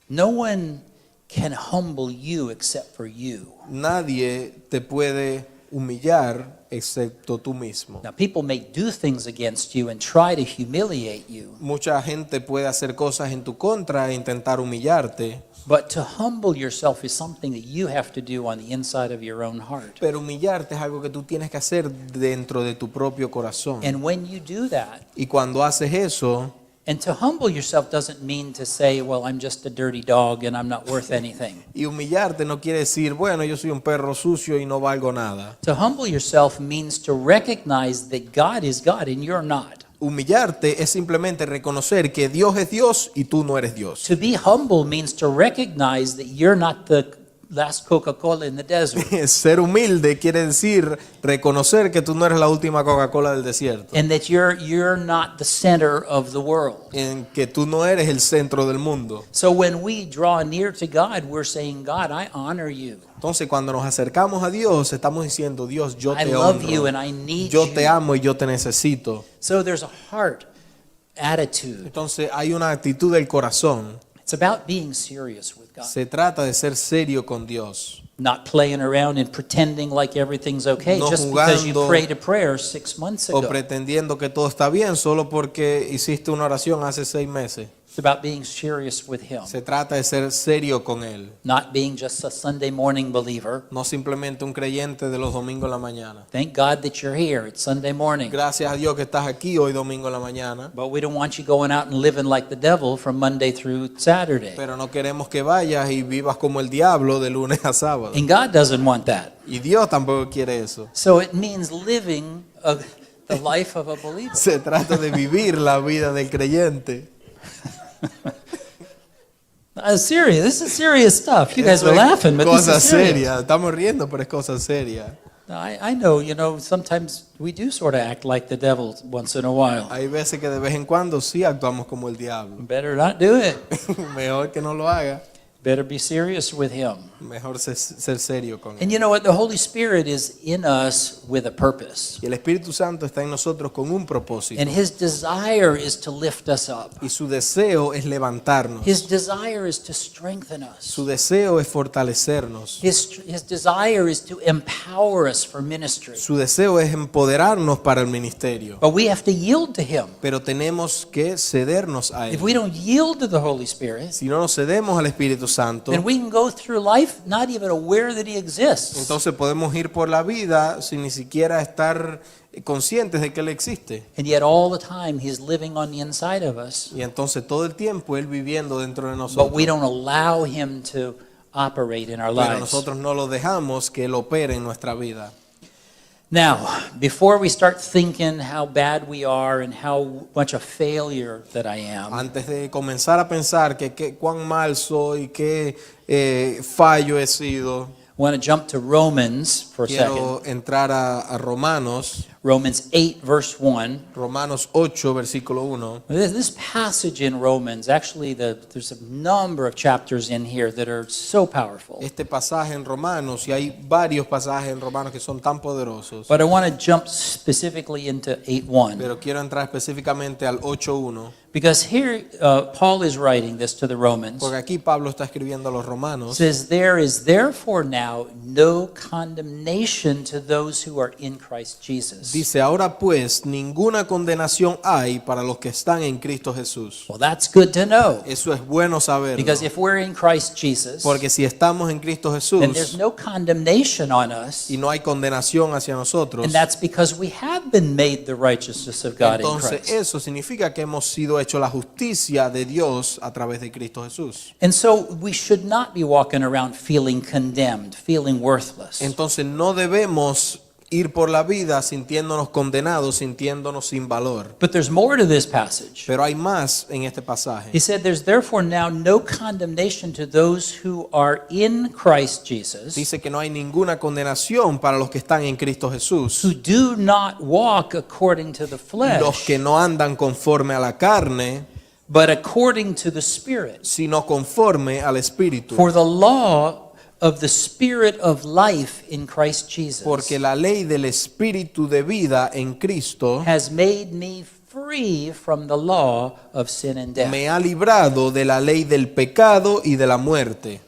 No one can humble you except for you. Nadie te puede humillar excepto tú mismo. Now, people may do things against you and try to humiliate you, Mucha gente puede hacer cosas en tu contra e intentar humillarte, but to humble yourself is something that you have to do on the inside of your own heart. pero humillarte es algo que tú tienes que hacer dentro de tu propio corazón. And when you do that, Y cuando haces eso, and to humble yourself doesn't mean to say, well, I'm just a dirty dog and I'm not worth anything. y humillarte no quiere decir, bueno, yo soy un perro sucio y no valgo nada. To humble yourself means to recognize that God is God and you're not. Humillarte es simplemente reconocer que Dios es Dios y tú no eres Dios. To be humble means to recognize that you're not the last Coca-Cola in the desert. Ser humilde quiere decir reconocer que tú no eres la última Coca-Cola del desierto, And that you're not the center of the world. en que tú no eres el centro del mundo. So when we draw near to God, we're saying, God, I honor you. Entonces, cuando nos acercamos a Dios, estamos diciendo, Dios, yo I te love you honro, and I need yo te you. amo y yo te necesito. So there's a heart attitude. Entonces, hay una actitud del corazón. It's about being serious with God. Se trata de ser serio con Dios. Not playing around and pretending like everything's okay No just because you jugando prayed a prayer 6 months O ago. pretendiendo que todo está bien solo porque hiciste una oración hace 6 meses. It's about being serious with Him. Se trata de ser serio con Él. Not being just a Sunday morning believer. No simplemente un creyente de los domingos en la mañana. Thank God that you're here. It's Sunday morning. Gracias a Dios que estás aquí hoy domingo en la mañana. But we don't want you going out and living like the devil from Monday through Saturday. Pero no queremos que vayas y vivas como el diablo de lunes a sábado. And God doesn't want that. Y Dios tampoco quiere eso. So it means living the life of a believer. Se trata de vivir la vida del creyente. Serious. This is serious stuff. You guys Esto are es laughing, but this cosa is serious. seria. Estamos riendo, pero es cosa seria. I know, sometimes we do sort of act like the devil once in a while. Hay veces que de vez en cuando sí actuamos como el diablo. Better not do it. Mejor que no lo haga. Better be serious with Him. Mejor ser serio con él. And you know what? The Holy Spirit is in us with a purpose. Y el Espíritu Santo está en nosotros con un propósito. And His desire is to lift us up. Y su deseo es levantarnos. His desire is to strengthen us. Su deseo es fortalecernos. His desire is to empower us for ministry. Su deseo es empoderarnos para el ministerio. But we have to yield to Him. Pero tenemos que cedernos a Él. If we don't yield to the Holy Spirit, Si no nos cedemos al Espíritu Santo, then we can go through life not even aware that He exists. entonces podemos ir por la vida sin ni siquiera estar conscientes de que Él existe. And yet all the time He's living on the inside of us. Y entonces todo el tiempo Él viviendo dentro de But nosotros. we don't allow Him to operate in our Pero lives. nosotros no lo dejamos que Él opere en nuestra vida. Now, before we start thinking how bad we are and how much a failure that I am, Antes de comenzar a pensar que cuán mal soy, qué fallo he sido, I want to jump to Romans for a second. quiero entrar a Romanos, Romans 8, verse 1. Romanos 8, versículo 1. This passage in Romans, actually, there's a number of chapters in here that are so powerful. Este pasaje en Romanos, y hay varios pasajes en Romanos que son tan poderosos, But I want to jump specifically into 8:1. pero quiero entrar específicamente al 8.1, Because here Paul is writing this to the Romans. porque aquí Pablo está escribiendo a los It romanos. says, there is therefore now no condemnation to those who are in Christ Jesus. Dice, ahora pues, ninguna condenación hay para los que están en Cristo Jesús. Well, that's good to know. Eso es bueno saberlo. Because if we're in Christ Jesus, Porque si estamos en Cristo then there's Jesús no condemnation on us. y no hay condenación hacia nosotros, And that's because we have been made the righteousness of God in entonces Christ. eso significa que hemos sido hechos la justicia de Dios a través de Cristo Jesús. And so we should not be walking around feeling condemned, feeling worthless. Entonces no debemos ir por la vida sintiéndonos condenados, sintiéndonos sin valor. But there's more to this passage. Pero hay más en este pasaje. He said, "There's therefore now no condemnation to those who are in Christ Jesus, Dice que no hay ninguna condenación para los que están en Cristo Jesús, who do not walk according to the los flesh, que no andan conforme a la carne, but according to the Spirit. sino conforme al Espíritu. For the law of the Spirit of life in Christ Jesus Porque la ley del Espíritu de vida en Cristo has made me free from the law of sin and death." me ha librado de la ley del pecado y de la muerte.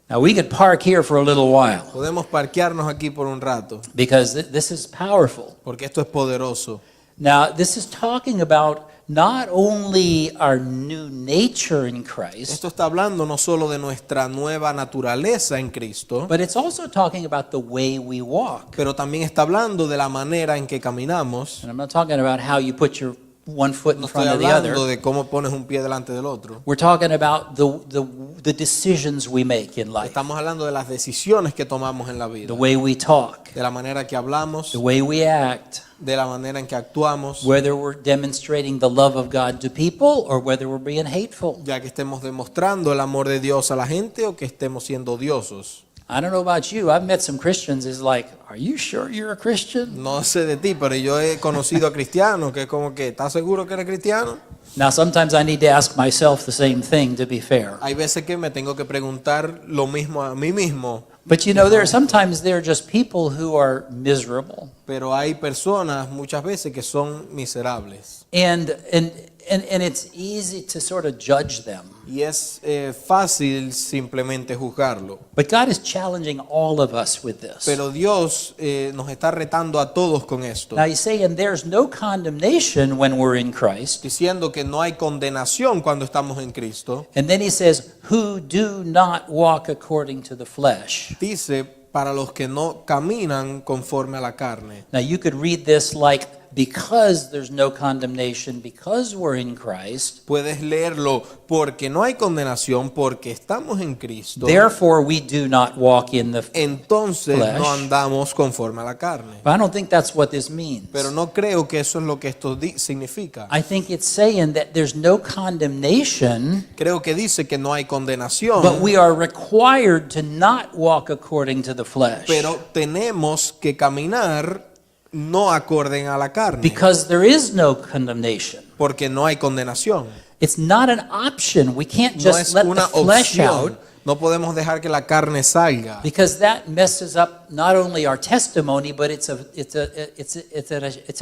Now we could park here for a little while Podemos parquearnos aquí por un rato, because this is powerful. porque esto es poderoso. Now this is talking about not only our new nature in Christ, Esto está hablando no solo de nuestra nueva naturaleza en Cristo, but it's also talking about the way we walk. pero también está hablando de la manera en que caminamos. And I'm not talking about how you put your one foot in No estoy front of the hablando other. de cómo pones un pie delante del otro. We're talking about the decisions we make in life, Estamos hablando de las decisiones que tomamos en la vida, the way we talk, de la manera que hablamos, the way we act, de la manera en que actuamos, whether we're demonstrating the love of God to people or whether we're being hateful. ya que estemos demostrando el amor de Dios a la gente o que estemos siendo odiosos. I don't know about you, I've met some Christians is like, "Are you sure you're a Christian?" No sé de ti, pero yo he conocido a cristianos que es como que, ¿estás seguro que eres cristiano? Now sometimes I need to ask myself the same thing to be fair. Hay veces que me tengo que preguntar lo mismo a mí mismo, But you know, sometimes there are just people who are miserable. pero hay personas muchas veces que son miserables. And it's easy to sort of judge them. Y es fácil simplemente juzgarlo. But God is challenging all of us with this. Pero Dios nos está retando a todos con esto, Now he's saying there's no condemnation when we're in Christ. diciendo que no hay condenación cuando estamos en Cristo. And then he says, "Who do not walk according to the flesh." Dice, para los que no caminan conforme a la carne. Now you could read this like, because there's no condemnation, because we're in Christ, Puedes leerlo porque no hay condenación, porque estamos en Cristo. therefore we do not walk in the Entonces flesh. no andamos conforme a la carne. But I don't think that's what this means. Pero no creo que eso es lo que esto significa. I think it's saying that there's no condemnation, Creo que dice que no hay condenación, but we are required to not walk according to the flesh. pero tenemos que caminar no acorden a la carne, Because there is no condemnation. porque no hay condenación. It's not an option. We can't No just es let the una flesh out, opción. No podemos dejar que la carne salga, because that messes up not only our testimony, but it's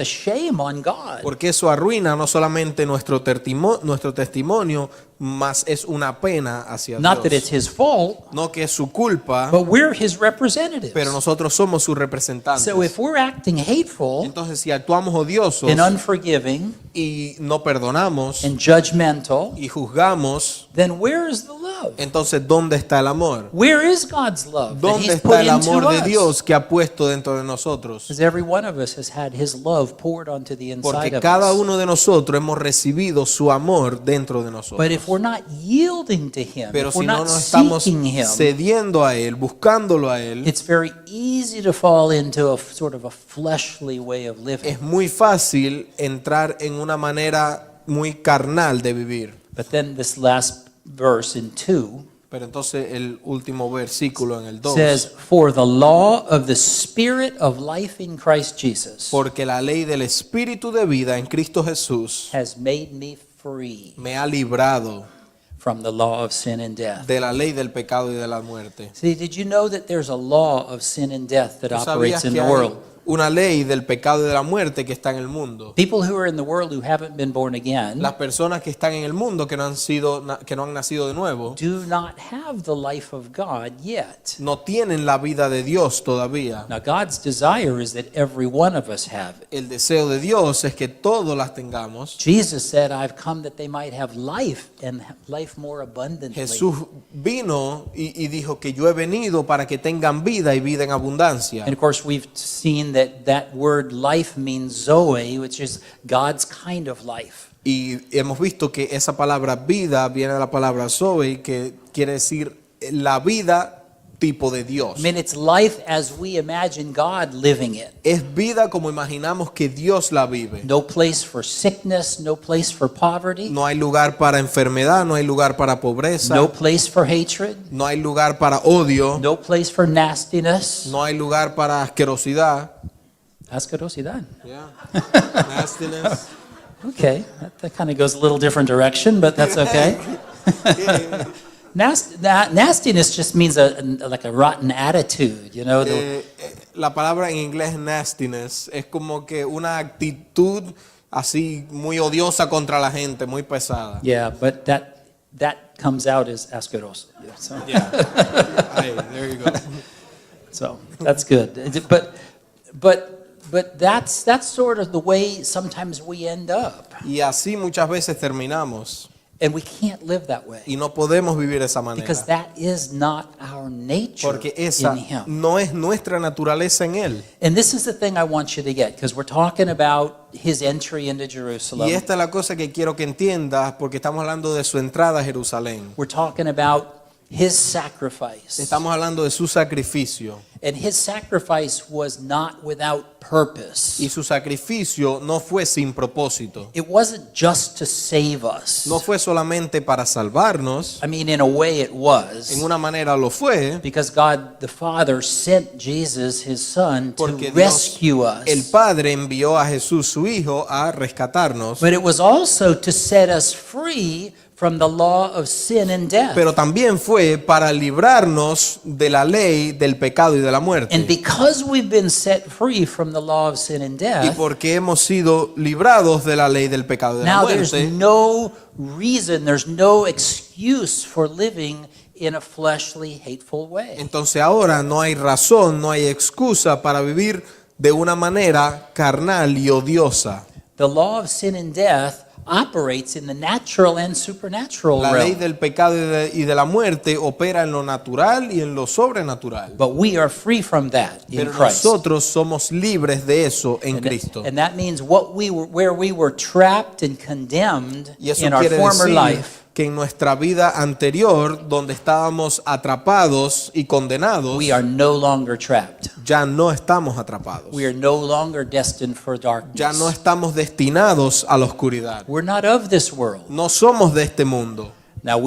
a shame on God. porque eso arruina no solamente nuestro testimonio, más es una pena hacia Not that Dios. it's His fault, No que es su culpa, but we're His representatives. pero nosotros somos sus representantes. So if we're acting hateful Entonces, si actuamos odiosos and unforgiving y no perdonamos and judgmental, y juzgamos, then where is the love? entonces ¿dónde está el amor? Where is God's love that ¿Dónde He's está put el into amor de us? Dios que ha puesto dentro de nosotros? Because every one of us has had His love poured onto the inside Porque of cada us. uno de nosotros hemos recibido su amor dentro de nosotros. But if we're not yielding to Him, Pero if si we're no not nos estamos seeking Him, cediendo a Él, buscándolo a Él, it's very easy to fall into a sort of a fleshly way of living. es muy fácil entrar en una manera muy carnal de vivir. But then this last verse in 2 Pero entonces el último versículo en el 2 says, "For the law of the Spirit of life in Christ Jesus porque la ley del Espíritu de vida en Cristo Jesús has made me free me ha librado from the law of sin and death." de la ley del pecado y de la muerte. See, did you know that there's a law of sin and death that ¿Tú operates sabías in que the hay world? una ley del pecado y de la muerte que está en el mundo. People who are in the world who haven't been born again Las personas que están en el mundo que no han nacido de nuevo do not have the life of God yet. no tienen la vida de Dios todavía. Now, God's desire is that every one of us have it. El deseo de Dios es que todos las tengamos. Jesus said, I've come that they might have life and life more abundantly. Jesús vino y dijo que yo he venido para que tengan vida y vida en abundancia. And of course, we've seen that word life means Zoe, which is God's kind of life. Y hemos visto que esa palabra vida viene de la palabra Zoe, que quiere decir la vida tipo de Dios. I mean, it's life as we imagine God living it. Es vida como imaginamos que Dios la vive. No place for sickness, no place for poverty, No hay lugar para enfermedad, no hay lugar para pobreza, no place for hatred, no hay lugar para odio, no place for nastiness. no hay lugar para asquerosidad. Asquerosidad. Yeah. Nastiness. Okay, that kind of goes a little different direction, but that's okay. Nastiness just means like a rotten attitude, you know. La palabra en inglés nastiness es como que una actitud así muy odiosa contra la gente, muy pesada. Yeah, but that comes out as asqueroso. Yeah, so. Yeah. Hey, there you go. So that's good. But that's sort of the way sometimes we end up, Y así muchas veces terminamos and we can't live that way y no podemos vivir de esa because manera. that is not our nature Porque esa in Him. no es nuestra naturaleza en Él. And this is the thing I want you to get, because we're talking about His entry into Jerusalem. Y esta es la cosa que quiero que entiendas porque estamos hablando de su entrada a Jerusalén. We're talking about His sacrifice. Estamos hablando de su sacrificio. And His sacrifice was not without purpose. Y su sacrificio no fue sin propósito. It wasn't just to save us. No fue solamente para salvarnos. I mean, in a way it was. En una manera lo fue. Because God the Father sent Jesus, His Son, to Porque Dios, rescue us. el Padre envió a Jesús su Hijo a rescatarnos. But it was also to set us free from the law of sin and death. Pero también fue para librarnos de la ley del pecado y de la And muerte. because we've been set free from the law of sin and Y death, porque hemos sido librados de la ley del pecado y de la now there's muerte, no reason, there's no excuse for living in a fleshly, hateful way. entonces ahora no hay razón, no hay excusa para vivir de una manera carnal y odiosa. The law of sin and death operates in the natural and supernatural La ley realm. del pecado y de la muerte opera en lo natural y en lo sobrenatural. But we are free from that in Pero Christ. nosotros somos libres de eso en And that- Cristo. And that means where we were trapped and condemned Y eso in our quiere former decir life, que en nuestra vida anterior, donde estábamos atrapados y condenados, we are no longer trapped. ya no estamos atrapados. We are no longer destined for darkness. Ya no estamos destinados a la oscuridad. We're not of this world. No somos de este mundo. Now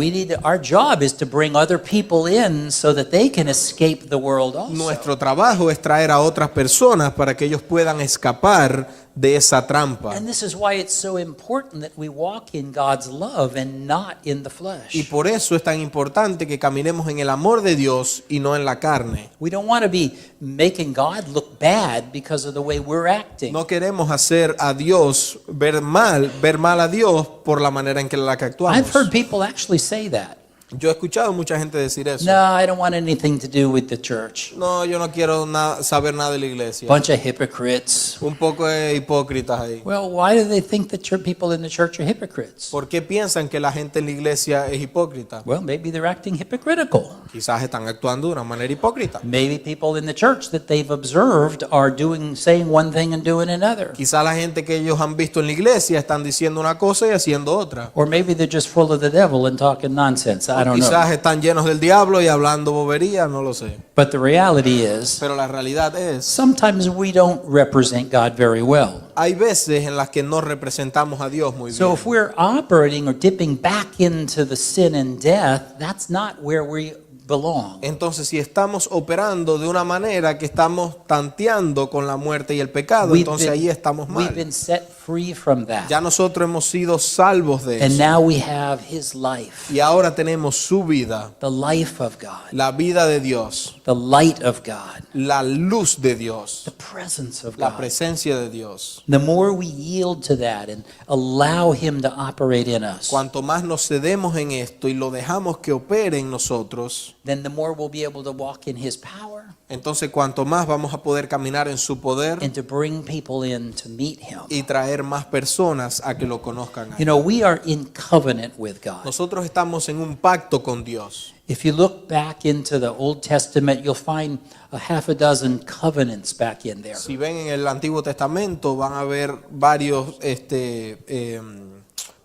our job is to bring other people in so that they can escape the world also. Nuestro trabajo es traer a otras personas para que ellos puedan escapar de esa trampa. And this is why it's so important that we walk in God's love and not in the flesh. Y por eso es tan importante que caminemos en el amor de Dios y no en la carne. We don't want to be making God look bad because of the way we're acting. No queremos hacer a Dios ver mal a Dios por la manera en que la que actuamos. I've heard people actually say that. Yo he escuchado mucha gente decir eso. No, I don't want anything to do with the church. No, yo no quiero saber nada de la iglesia. Bunch of hypocrites. Un poco de hipócritas ahí. Well, why do they think that people in the church are hypocrites? ¿Por qué piensan que la gente en la iglesia es hipócrita? Well, maybe they're acting hypocritical. Quizás están actuando de una manera hipócrita. Maybe people in the church that they've observed are saying one thing and doing another. Quizás la gente que ellos han visto en la iglesia están diciendo una cosa y haciendo otra. Or maybe they're just full of the devil and talking nonsense. I don't Quizás know. están llenos del diablo y hablando bobería, no lo sé. But the reality is, Pero la realidad es, sometimes we don't represent God very well. hay veces en las que no representamos a Dios muy So bien. if we're operating or dipping back into the sin and death, that's not where we belong. Entonces, si estamos operando de una manera que estamos tanteando con la muerte y el pecado, We've entonces been- ahí estamos We've mal. been set free from that. Ya nosotros hemos sido salvos de And eso. now we have his life, Y ahora tenemos su vida, the life of God, la vida de Dios, the light of God, la luz de Dios, the presence of la God. presencia de Dios. The more we yield to that and allow him to operate in us, Cuanto más nos cedemos en esto y lo dejamos que opere en nosotros, then the more we'll be able to walk in his power entonces cuanto más vamos a poder caminar en su poder and to bring people in to meet him. y traer más personas a que lo conozcan. You know, we are in covenant with God. Nosotros estamos en un pacto con Dios. If you look back into the Old Testament, you'll find a half a dozen covenants back in there. Si ven en el Antiguo Testamento van a ver varios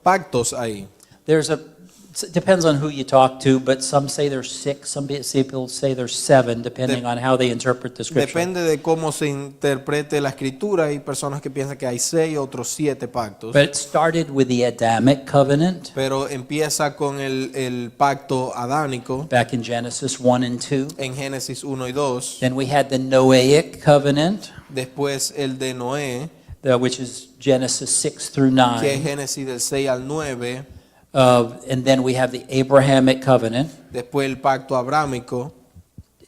pactos ahí. It depends on who you talk to, but some say there's 6, some people say there's 7, depending on how they interpret the scripture. Depende de cómo se interprete la escritura. Hay personas que piensan que hay 6, otros 7 pactos. But it started with the Adamic covenant Pero empieza con el pacto adánico back in Genesis 1 and 2. en Génesis 1 y 2. Then we had the Noahic covenant, Después el de Noé, which is Genesis 6 through que es 9. Génesis del 6 al 9. And then we have the Abrahamic covenant, Después el pacto abrámico,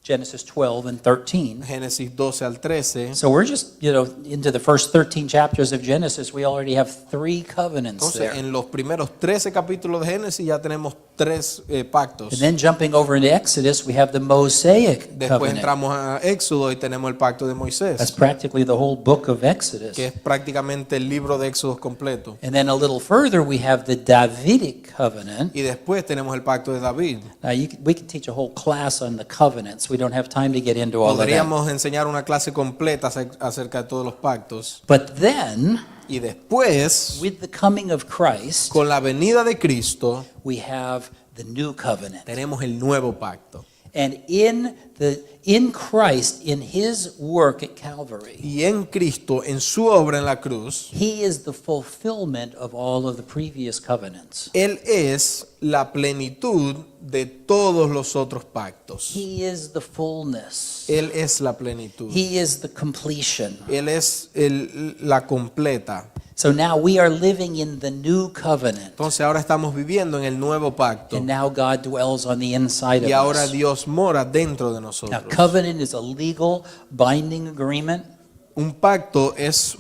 Genesis 12 and 13. Génesis 12 al 13. So we're just, into the first 13 chapters of Genesis, we already have 3 covenants Entonces, there. en los primeros 13 capítulos de Génesis ya tenemos 3 pactos. And then jumping over into Exodus, we have the Mosaic Después covenant. entramos a Éxodo y tenemos el pacto de That's Moisés, practically the whole book of Exodus. que es prácticamente el libro de Éxodo completo. And then a little further, we have the Davidic covenant. Y después tenemos el pacto de David. Now, we could teach a whole class on the covenants. We don't have time to get into all of that. Podríamos enseñar una clase completa acerca de todos los pactos. But then, Y después, with the coming of Christ, con la venida de Cristo, we have the new covenant. tenemos el nuevo pacto. And in Christ, in his work at Calvary, Y en Cristo, en su obra en la cruz, he is the fulfillment of all of the previous covenants. Él es la plenitud de todos los otros pactos. He is the fullness. Él es la plenitud. He is the completion. Él es la completa. So now we are living in the new covenant. Entonces ahora estamos viviendo en el nuevo pacto. And now God dwells on the inside of Y ahora us. Dios mora dentro de Now, nosotros. covenant is a legal binding agreement. Un pacto es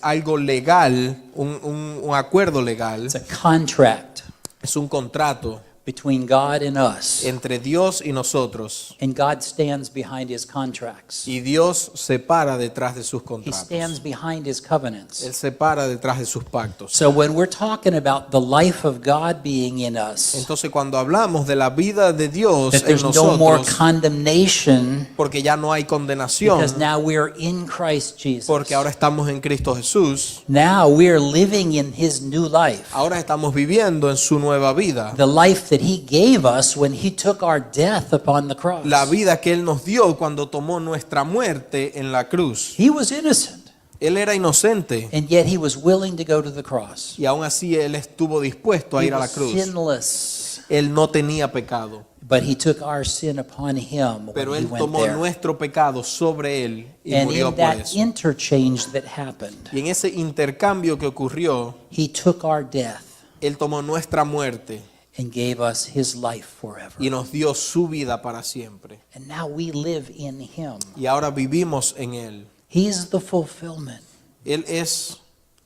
algo legal, un acuerdo legal, It's a contract es un contrato between God and us. entre Dios y nosotros. And God stands behind his contracts. Y Dios se para detrás de sus He contratos. stands behind his covenants. Él se para detrás de sus pactos. So when we're talking about the life of God being in us, Entonces cuando hablamos de la vida de Dios that en there's no more nosotros, condemnation porque ya no hay condenación, because now we're in Christ Jesus. porque ahora estamos en Cristo Jesús, Now we're living in his new life. ahora estamos viviendo en su nueva vida. The life that he gave us when he took our death upon the cross. La vida que Él nos dio cuando tomó nuestra muerte en la cruz. He was innocent, Él era inocente and yet he was willing to go to the cross. y aún así Él estuvo dispuesto a He ir a la was cruz. sinless, Él no tenía pecado, but he took our sin upon him pero when he Él went tomó there. nuestro pecado sobre Él y And murió in por that eso. interchange that happened, Y en ese intercambio que ocurrió, he took our death Él tomó nuestra muerte and gave us his life forever. y nos dio su vida para siempre. And now we live in him. Y ahora vivimos en Él. He's the fulfillment. Él es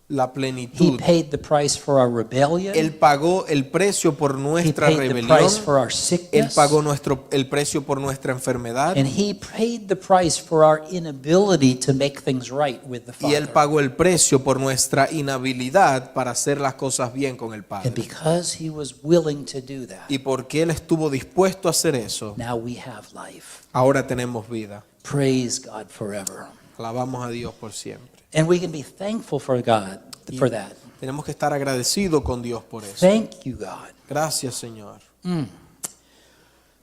la He plenitud. paid the price for our rebellion. Él pagó el precio por He nuestra paid the rebelión. price for our Él sickness. pagó el precio por nuestra enfermedad. And he paid the price for our inability to make things right with the Y Él Father. pagó el precio por nuestra inhabilidad para hacer las cosas bien con el And Padre. because he was willing to do that, Y porque Él estuvo dispuesto a hacer eso, now we have life. ahora tenemos vida. Praise God forever. Alabamos a Dios por siempre. And we can be thankful for God for that. Tenemos que estar agradecidos con Dios por eso. Thank you, God, Gracias, Señor,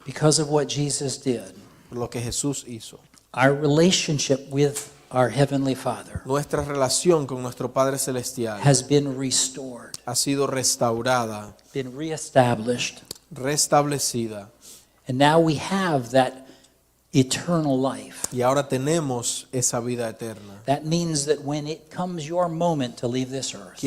because of what Jesus did. por lo que Jesús hizo. Our relationship with our Heavenly Father Nuestra relación con nuestro Padre Celestial has been restored, ha sido restaurada, been reestablished, restablecida. and now we have that eternal life. Y ahora tenemos esa vida eterna. That means that when it comes your moment to leave this earth,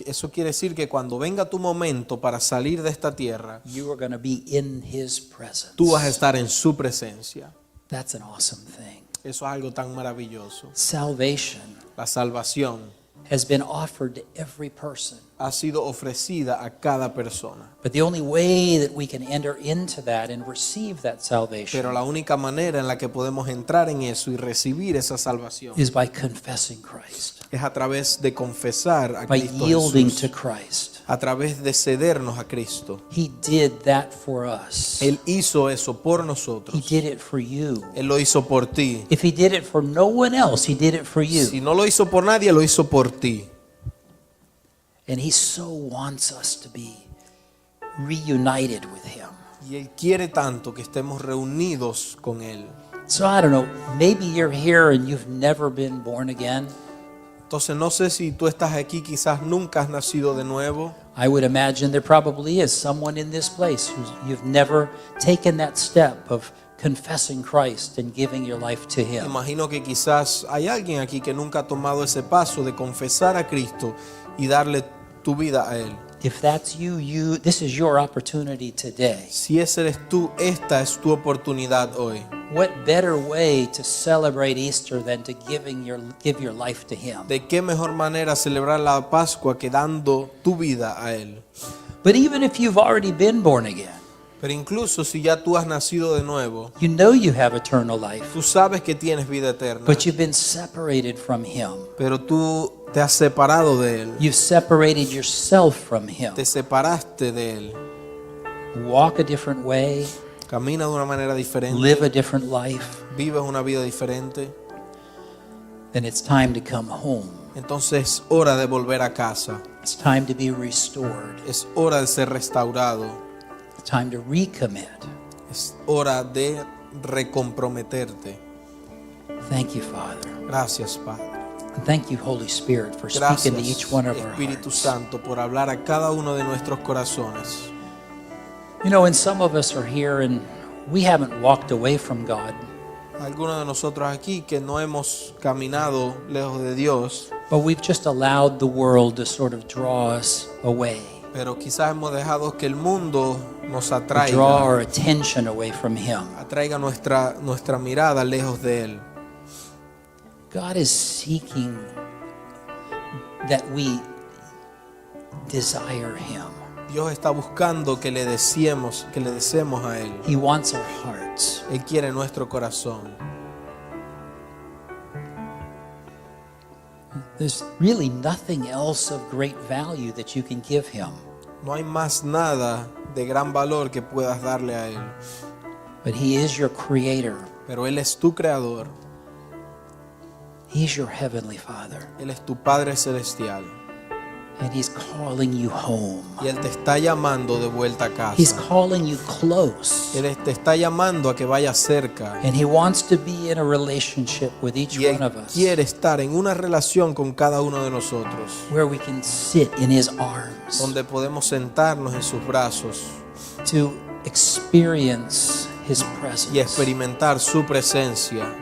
Eso quiere decir que cuando venga tu momento para salir de esta tierra, you are going to be in His presence. tú vas a estar en su presencia. That's an awesome thing. Eso es algo tan maravilloso. Salvation La salvación has been offered to every person. ha sido ofrecida a cada persona. But the only way that we can enter into that and receive that salvation Pero la única manera en la que podemos entrar en eso y recibir esa salvación is by confessing Christ, es a través de confesar a by Cristo yielding Jesús, to Christ. a través de cedernos a Cristo. He did that for us. Él hizo eso por He nosotros. did it for you. Él lo hizo por ti. If He did it for no one else, He did it for Si you. no lo hizo por nadie, lo hizo por ti. And He so wants us to be reunited with Him. Y Él quiere tanto que estemos reunidos con Él. So I don't know, maybe you're here and you've never been born again. Entonces no sé si tú estás aquí, quizás nunca has nacido de nuevo. I would imagine there probably is someone in this place you've never taken that step of confessing Christ and giving your life to Him. Imagino que quizás hay alguien aquí que nunca ha tomado ese paso de confesar a Cristo y darle tu vida a Él. If that's you, this is your opportunity today. Si ese eres tú, esta es tu oportunidad hoy. What better way to celebrate Easter than to give your life to Him? ¿De qué mejor manera celebrar la Pascua que dando tu vida a Él? But even if you've already been born again, Pero incluso si ya tú has nacido de nuevo, you know you have eternal life, tú sabes que tienes vida eterna, but you've been separated from Him. pero tú te has separado de Él, You've separated yourself from Him. te separaste de Él. Walk a different way, Camina de una manera diferente, live a different life, vives una vida diferente. then it's time to come home. Entonces es hora de volver a casa, It's time to be restored. es hora de ser restaurado, It's time to recommit. es hora de recomprometerte. Thank you, Father. Gracias, Padre. And thank you, Holy Spirit, for speaking to Gracias, each one of our Espíritu hearts. Santo, por hablar a cada uno de nuestros corazones. You know, and some of us are here and we haven't walked away from God, Algunos de nosotros aquí que no hemos caminado lejos de Dios, but we've just allowed the world to sort of draw us away, pero quizás hemos dejado que el mundo nos draw atraiga, our attention away from Him. atraiga nuestra mirada lejos de Él. God is seeking that we desire Him. Dios está buscando que le deseemos a Él. He wants our hearts. Él quiere nuestro corazón. There's really nothing else of great value that you can give Him, No hay más nada de gran valor que puedas darle a Él. but He is your creator. Pero Él es tu creador. He's your heavenly Father, Él es tu Padre celestial. and He's calling you home. Y Él te está llamando de vuelta a He's casa. calling you close, Él te está llamando a que vayas cerca. and He wants to be in a relationship with each Y Él one of us, quiere estar en una relación con cada uno de nosotros, where we can sit in His arms donde podemos sentarnos en sus brazos to experience His y presence. experimentar su presencia.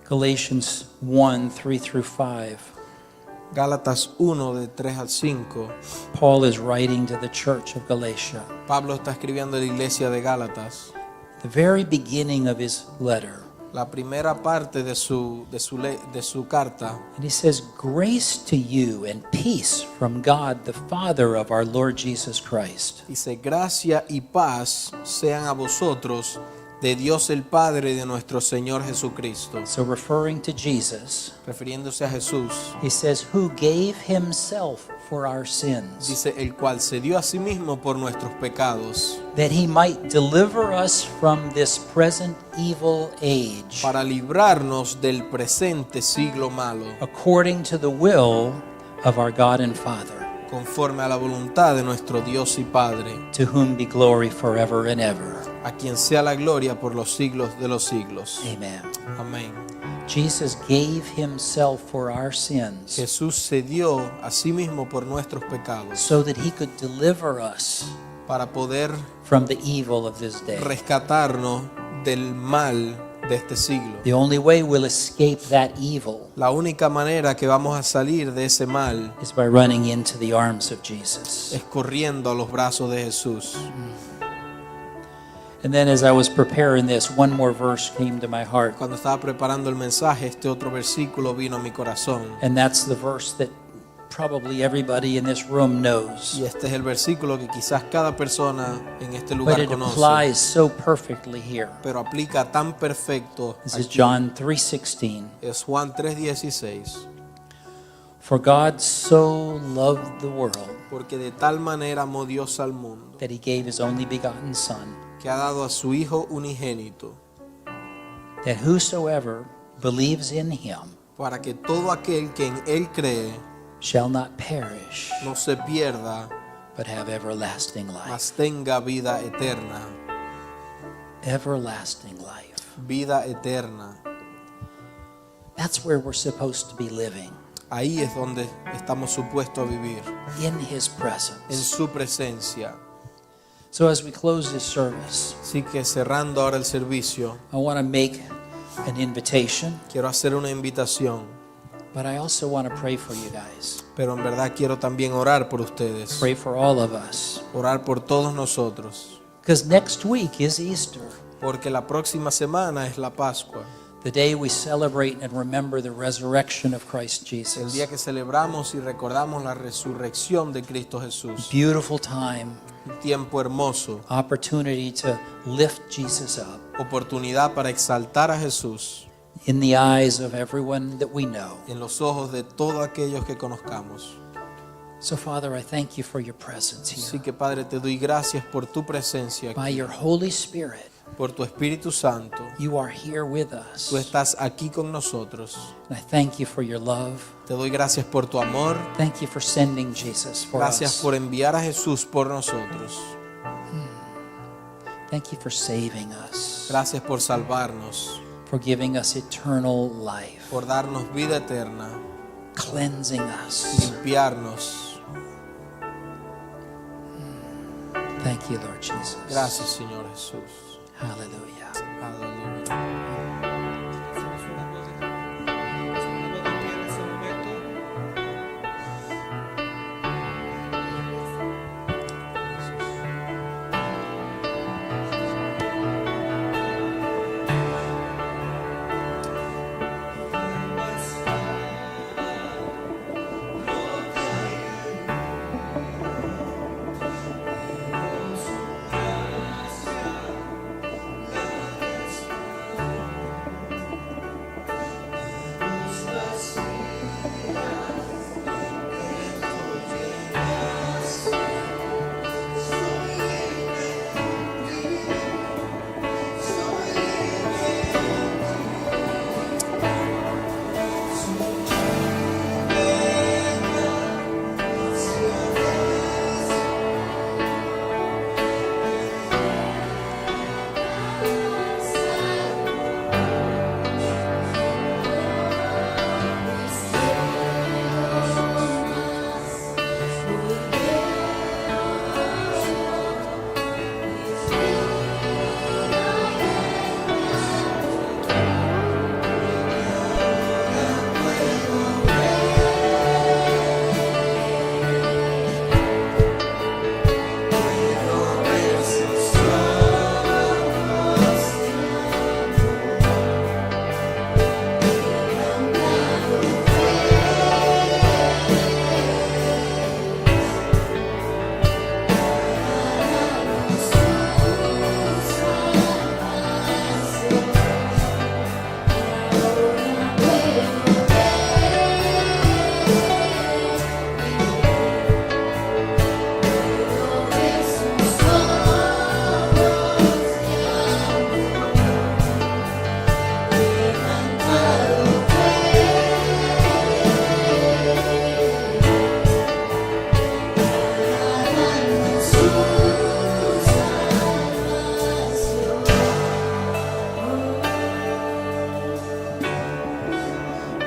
Galatians 1, 3 through 5. Gálatas 1 de 3 al 5. Paul is writing to the church of Galatia. Pablo está escribiendo a la iglesia de Gálatas. The very beginning of his letter. La primera parte de su carta. And he says, "Grace to you and peace from God, the Father of our Lord Jesus Christ." Dice, gracia y paz sean a vosotros de Dios el Padre y de nuestro Señor Jesucristo. So referring to Jesus, Refiriéndose a Jesús, he says, "Who gave himself for our sins, dice, el cual se dio a sí mismo por nuestros pecados, that he might deliver us from this present evil age, para librarnos del presente siglo malo, according to the will of our God and Father, conforme a la voluntad de nuestro Dios y Padre, to whom be glory forever and ever." a quien sea la gloria por los siglos de los siglos. Amen. Amén. Jesus gave himself for our sins Jesús se dio a sí mismo por nuestros pecados, so that he could deliver us para poder from the evil of this day. rescatarnos del mal de este siglo. The only way we'll escape that evil La única manera que vamos a salir de ese mal is by running into the arms of Jesus. es corriendo a los brazos de Jesús. And then as I was preparing this, one more verse came to my heart. Cuando estaba preparando el mensaje, este otro versículo vino a mi corazón. And that's the verse that probably everybody in this room knows. Y este es el versículo que quizás cada persona en este But lugar it conoce, applies so perfectly here. pero aplica tan perfecto. This is Aquí. John 3:16. Es Juan 3:16. For God so loved the world Porque de tal manera amó Dios al mundo, that he gave his only begotten Son, que ha dado a su Hijo unigénito, that whosoever believes in him para que todo aquel que en Él cree shall not perish, no se pierda, but have everlasting life. mas tenga vida eterna. Everlasting life. Vida eterna. That's where we're supposed to be living, Ahí es donde estamos supuestos a vivir, in his en presence. su presencia. So as we close this service, Así que cerrando ahora el servicio, I want to make an invitation, quiero hacer una invitación, but I also want to pray for you guys. pero en verdad quiero también orar por ustedes, Pray for all of us. orar por todos nosotros, Because next week is Easter, porque la próxima semana es la Pascua, the day we celebrate and remember the resurrection of Christ el Jesus. día que celebramos y recordamos la resurrección de Cristo Jesús. Beautiful time, Un tiempo hermoso, opportunity to lift Jesus up oportunidad para exaltar a Jesús in the eyes of everyone that we know. en los ojos de todos aquellos que conozcamos. So Father, I thank you for your presence Así here. que Padre, te doy gracias por tu presencia By aquí, your Holy Spirit, por tu Espíritu Santo. you are here with us. Tú estás aquí con nosotros. And I thank you for your love. Te doy gracias por tu amor. Thank you for sending Jesus for Gracias us. por enviar a Jesús por nosotros. Thank you for saving us, Gracias por salvarnos, for giving us eternal life, por darnos vida eterna, cleansing us. limpiarnos. Thank you, Lord Jesus. Gracias, Señor Jesús. Hallelujah. Aleluya.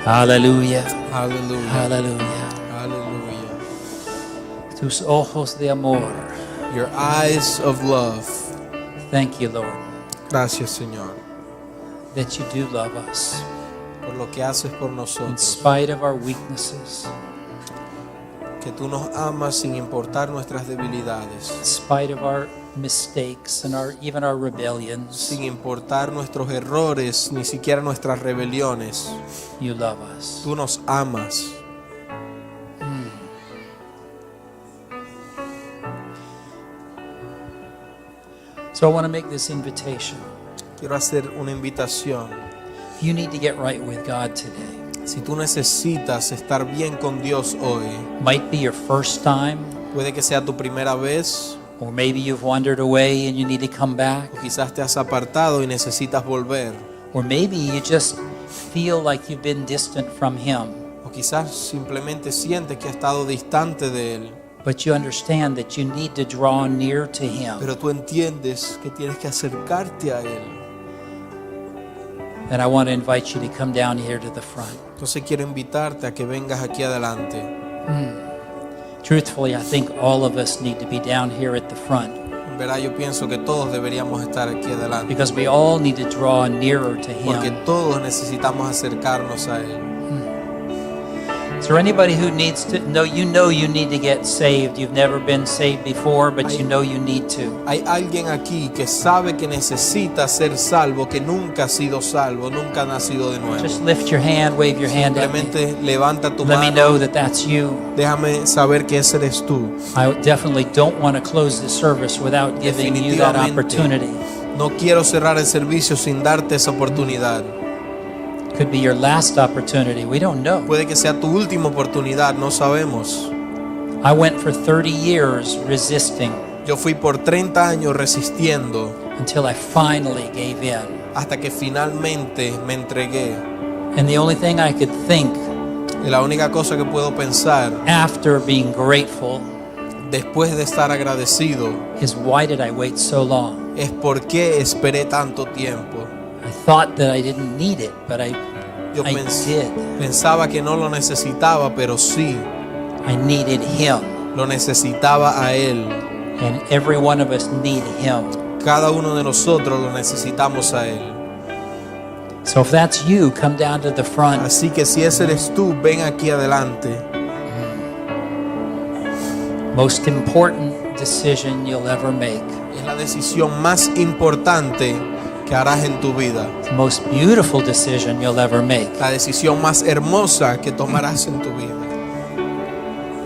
Aleluya. Aleluya. Aleluya. Aleluya. Tus ojos de amor Your eyes of love. Thank you, Lord, Gracias, Señor, that you do love us por lo que haces por in nosotros. spite of our weaknesses, Que tú nos amas sin importar nuestras debilidades, in spite of our mistakes and even our rebellions. sin importar nuestros errores, ni siquiera nuestras rebeliones. You love us. Tú nos amas. So I want to make this invitation. Quiero hacer una invitación. If you need to get right with God today, Si tú necesitas estar bien con Dios hoy, might be your first time, puede que sea tu primera vez, or maybe you've wandered away and you need to come back, o quizás te has apartado y necesitas volver, or maybe you just feel like you've been distant from Him, o quizás simplemente sientes que has estado distante de Él, but you understand that you need to draw near to Him. pero tú entiendes que tienes que acercarte a Él. Then I want to invite you to come down here to the front. Entonces quiero invitarte a que vengas aquí adelante. Truthfully, I think all of us need to be down here at the front En verdad yo pienso que todos deberíamos estar aquí adelante, because we all need to draw nearer to porque Him. todos necesitamos acercarnos a Él. Is there anybody who needs to know you need to get saved? You've never been saved before, but you know you need to. Hay alguien aquí que sabe que necesita ser salvo, que nunca ha sido salvo, nunca ha nacido de nuevo. Just lift your hand, wave your hand at me. Simplemente levanta tu Let me mano, know that that's you. déjame saber que ese eres tú. I definitely don't want to close the service without giving you that Definitivamente. opportunity. No quiero cerrar el servicio sin darte esa oportunidad. Could be your last opportunity. We don't know. Puede que sea tu última oportunidad, no sabemos. I went for 30 years resisting Yo fui por 30 años resistiendo until I finally gave in. hasta que finalmente me entregué. And the only thing I could think Y la única cosa que puedo pensar after being grateful después de estar agradecido is, why did I wait so long? es por qué esperé tanto tiempo. I thought that I didn't need it, but I Yo did. pensaba que no lo necesitaba, pero sí, I needed Him. lo necesitaba a Él. And every one of us need Him. Cada uno de nosotros lo necesitamos a Él. So if that's you, come down to the front. Así que si ese eres tú, ven aquí adelante. Most important decision you'll ever make. Es la decisión más importante que harás en tu vida. The most beautiful decision you'll ever make. La decisión más hermosa que tomarás en tu vida.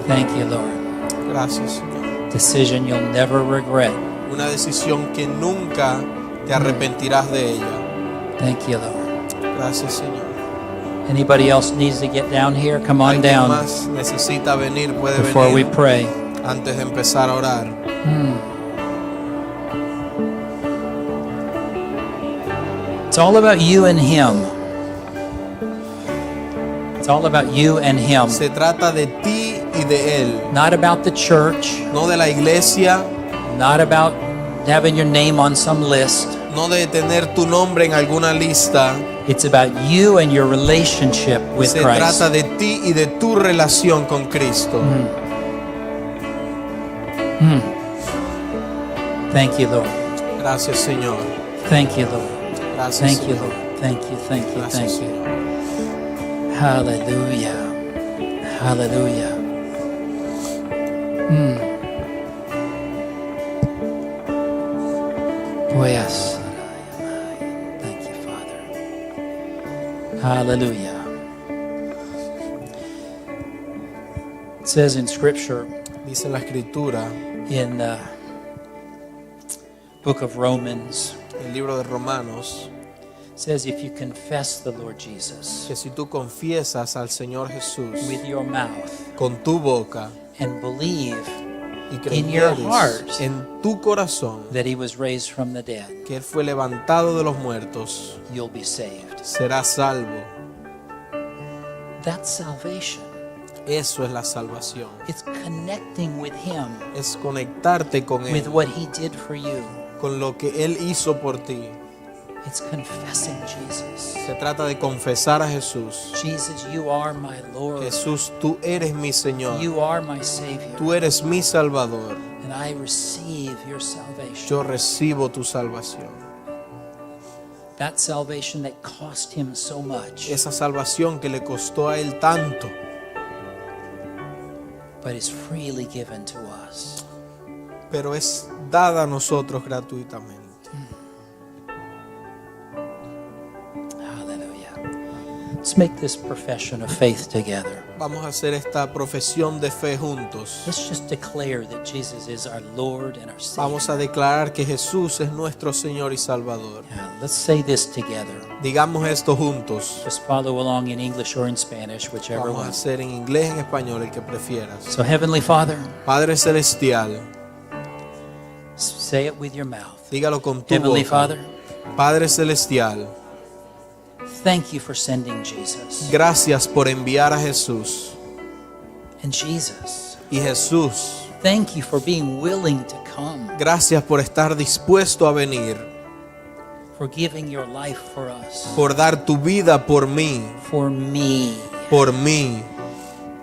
Thank you, Lord. Gracias, Señor. Decision you'll never regret. Una decisión que nunca te arrepentirás de ella. Thank you, Lord. Gracias, Señor. Anybody else needs to get down here? Come on Alguien down más necesita venir, puede before we venir pray. antes de empezar a orar. It's all about you and Him. It's all about you and Him. Se trata de ti y de Él, Not about the church, no de la iglesia, not about having your name on some list. no de tener tu nombre en alguna lista. It's about you and your relationship with Se Christ. trata de ti y de tu relación con Cristo. Thank you, Lord. Gracias, Señor. Thank you, Lord. Gracias, Thank you, Señor. Lord. Thank you, thank you, Gracias, thank you. Señor. Hallelujah. Hallelujah. Yes. Thank you, Father. Hallelujah. It says in Scripture, Dice en la Escritura, in the book of Romans, el libro de Romanos, it says, if you confess the Lord Jesus que si tú confiesas al Señor Jesús with your mouth con tu boca and believe y in your creyeres heart en tu corazón that He was raised from the dead, que Él fue levantado de los muertos, you'll be saved. serás salvo. That's salvation. Eso es la salvación. It's connecting with Him, Es conectarte con Él, with what He did for you. con lo que Él hizo por ti. It's confessing Jesus. Se trata de confesar a Jesús. Jesus, you are my Lord. Jesús, tú eres mi Señor. You are my Savior. Tú eres mi Salvador. And I receive your salvation. Yo recibo tu salvación. That salvation that cost him so much, Esa salvación que le costó a él tanto, but is freely given to us. pero es dada a nosotros gratuitamente. Hallelujah. Let's make this profession of faith together. Vamos a hacer esta profesión de fe juntos. Let's just declare that Jesus is our Lord and our Savior. Vamos a declarar que Jesús es nuestro Señor y Salvador. Yeah, let's say this together. Digamos esto juntos. Just follow along in English or in Spanish, whichever Vamos a one. hacer en inglés, en español, el que prefieras. So, Heavenly Father, Padre Celestial, say it with your mouth. dígalo con tu Heavenly boca. Father, Padre Celestial, thank you for sending Jesus. gracias por enviar a Jesús. And Jesus, Y Jesús, thank you for being willing to come, gracias por estar dispuesto a venir, for giving your life for us, por dar tu vida por mí, for me. por mí.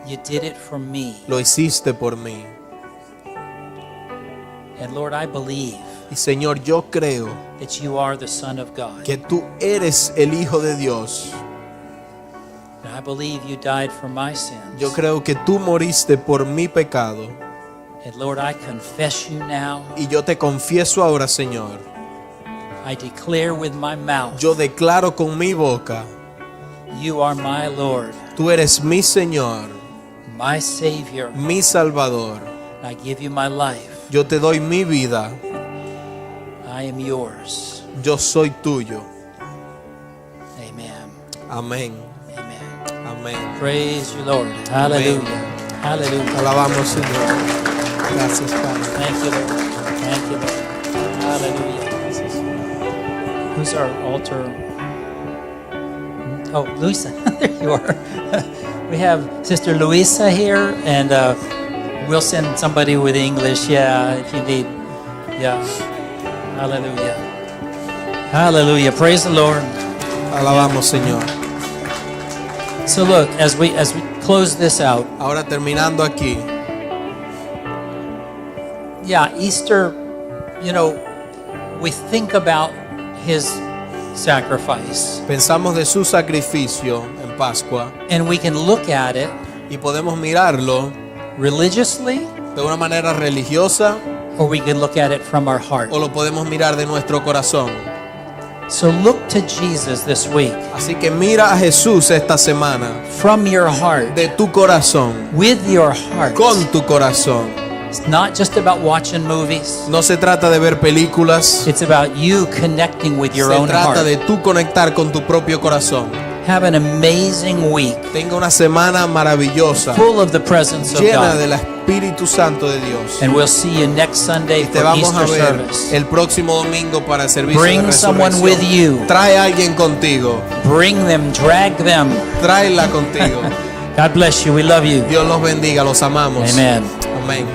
You did it for me. Lo hiciste por mí. And Lord, I believe Y Señor, yo creo that you are the Son of God. que tú eres el Hijo de Dios. And I believe you died for my sins. Yo creo que tú moriste por mi pecado. And Lord, I confess you now. Y yo te confieso ahora, Señor. I declare with my mouth, Yo declaro con mi boca, you are my Lord, tú eres mi Señor, my Savior. mi Salvador. I give you my life. Yo te doy mi vida. I am yours. Yo soy tuyo. Amen. Amén. Amen. Amén. Praise you, Lord. Hallelujah. Hallelujah. Alabamos, Señor. Gracias, Padre. Thank you, Lord. Thank you, Lord. Hallelujah. Who's our altar? Oh, Luisa. There you are. We have Sister Luisa here, and we'll send somebody with English, yeah, if you need. Yeah. Hallelujah. Hallelujah. Praise the Lord. Alabamos, Señor. So look, as we close this out, Ahora terminando aquí. yeah, Easter, we think about his sacrifice, Pensamos de su sacrificio en Pascua and we can look at it y podemos mirarlo religiously, de una manera religiosa or we can look at it from our heart. o lo podemos mirar de nuestro corazón. So look to Jesus this week Así que mira a Jesús esta semana from your heart, de tu corazón, with your heart. con tu corazón. It's not just about watching movies. No se trata de ver películas, It's about you connecting with your se own trata heart. de tú conectar con tu propio corazón. Have an amazing week, Tenga una semana maravillosa, full of the presence of llena God. del Espíritu Santo de Dios. And we'll see you next Sunday Te for vamos a Easter ver service. el próximo domingo para el servicio de Bring someone resurrección. with you. Trae a alguien contigo. Bring them, drag them. Tráela contigo. God bless you. We love you. Dios los bendiga, los amamos. Amen. Amén.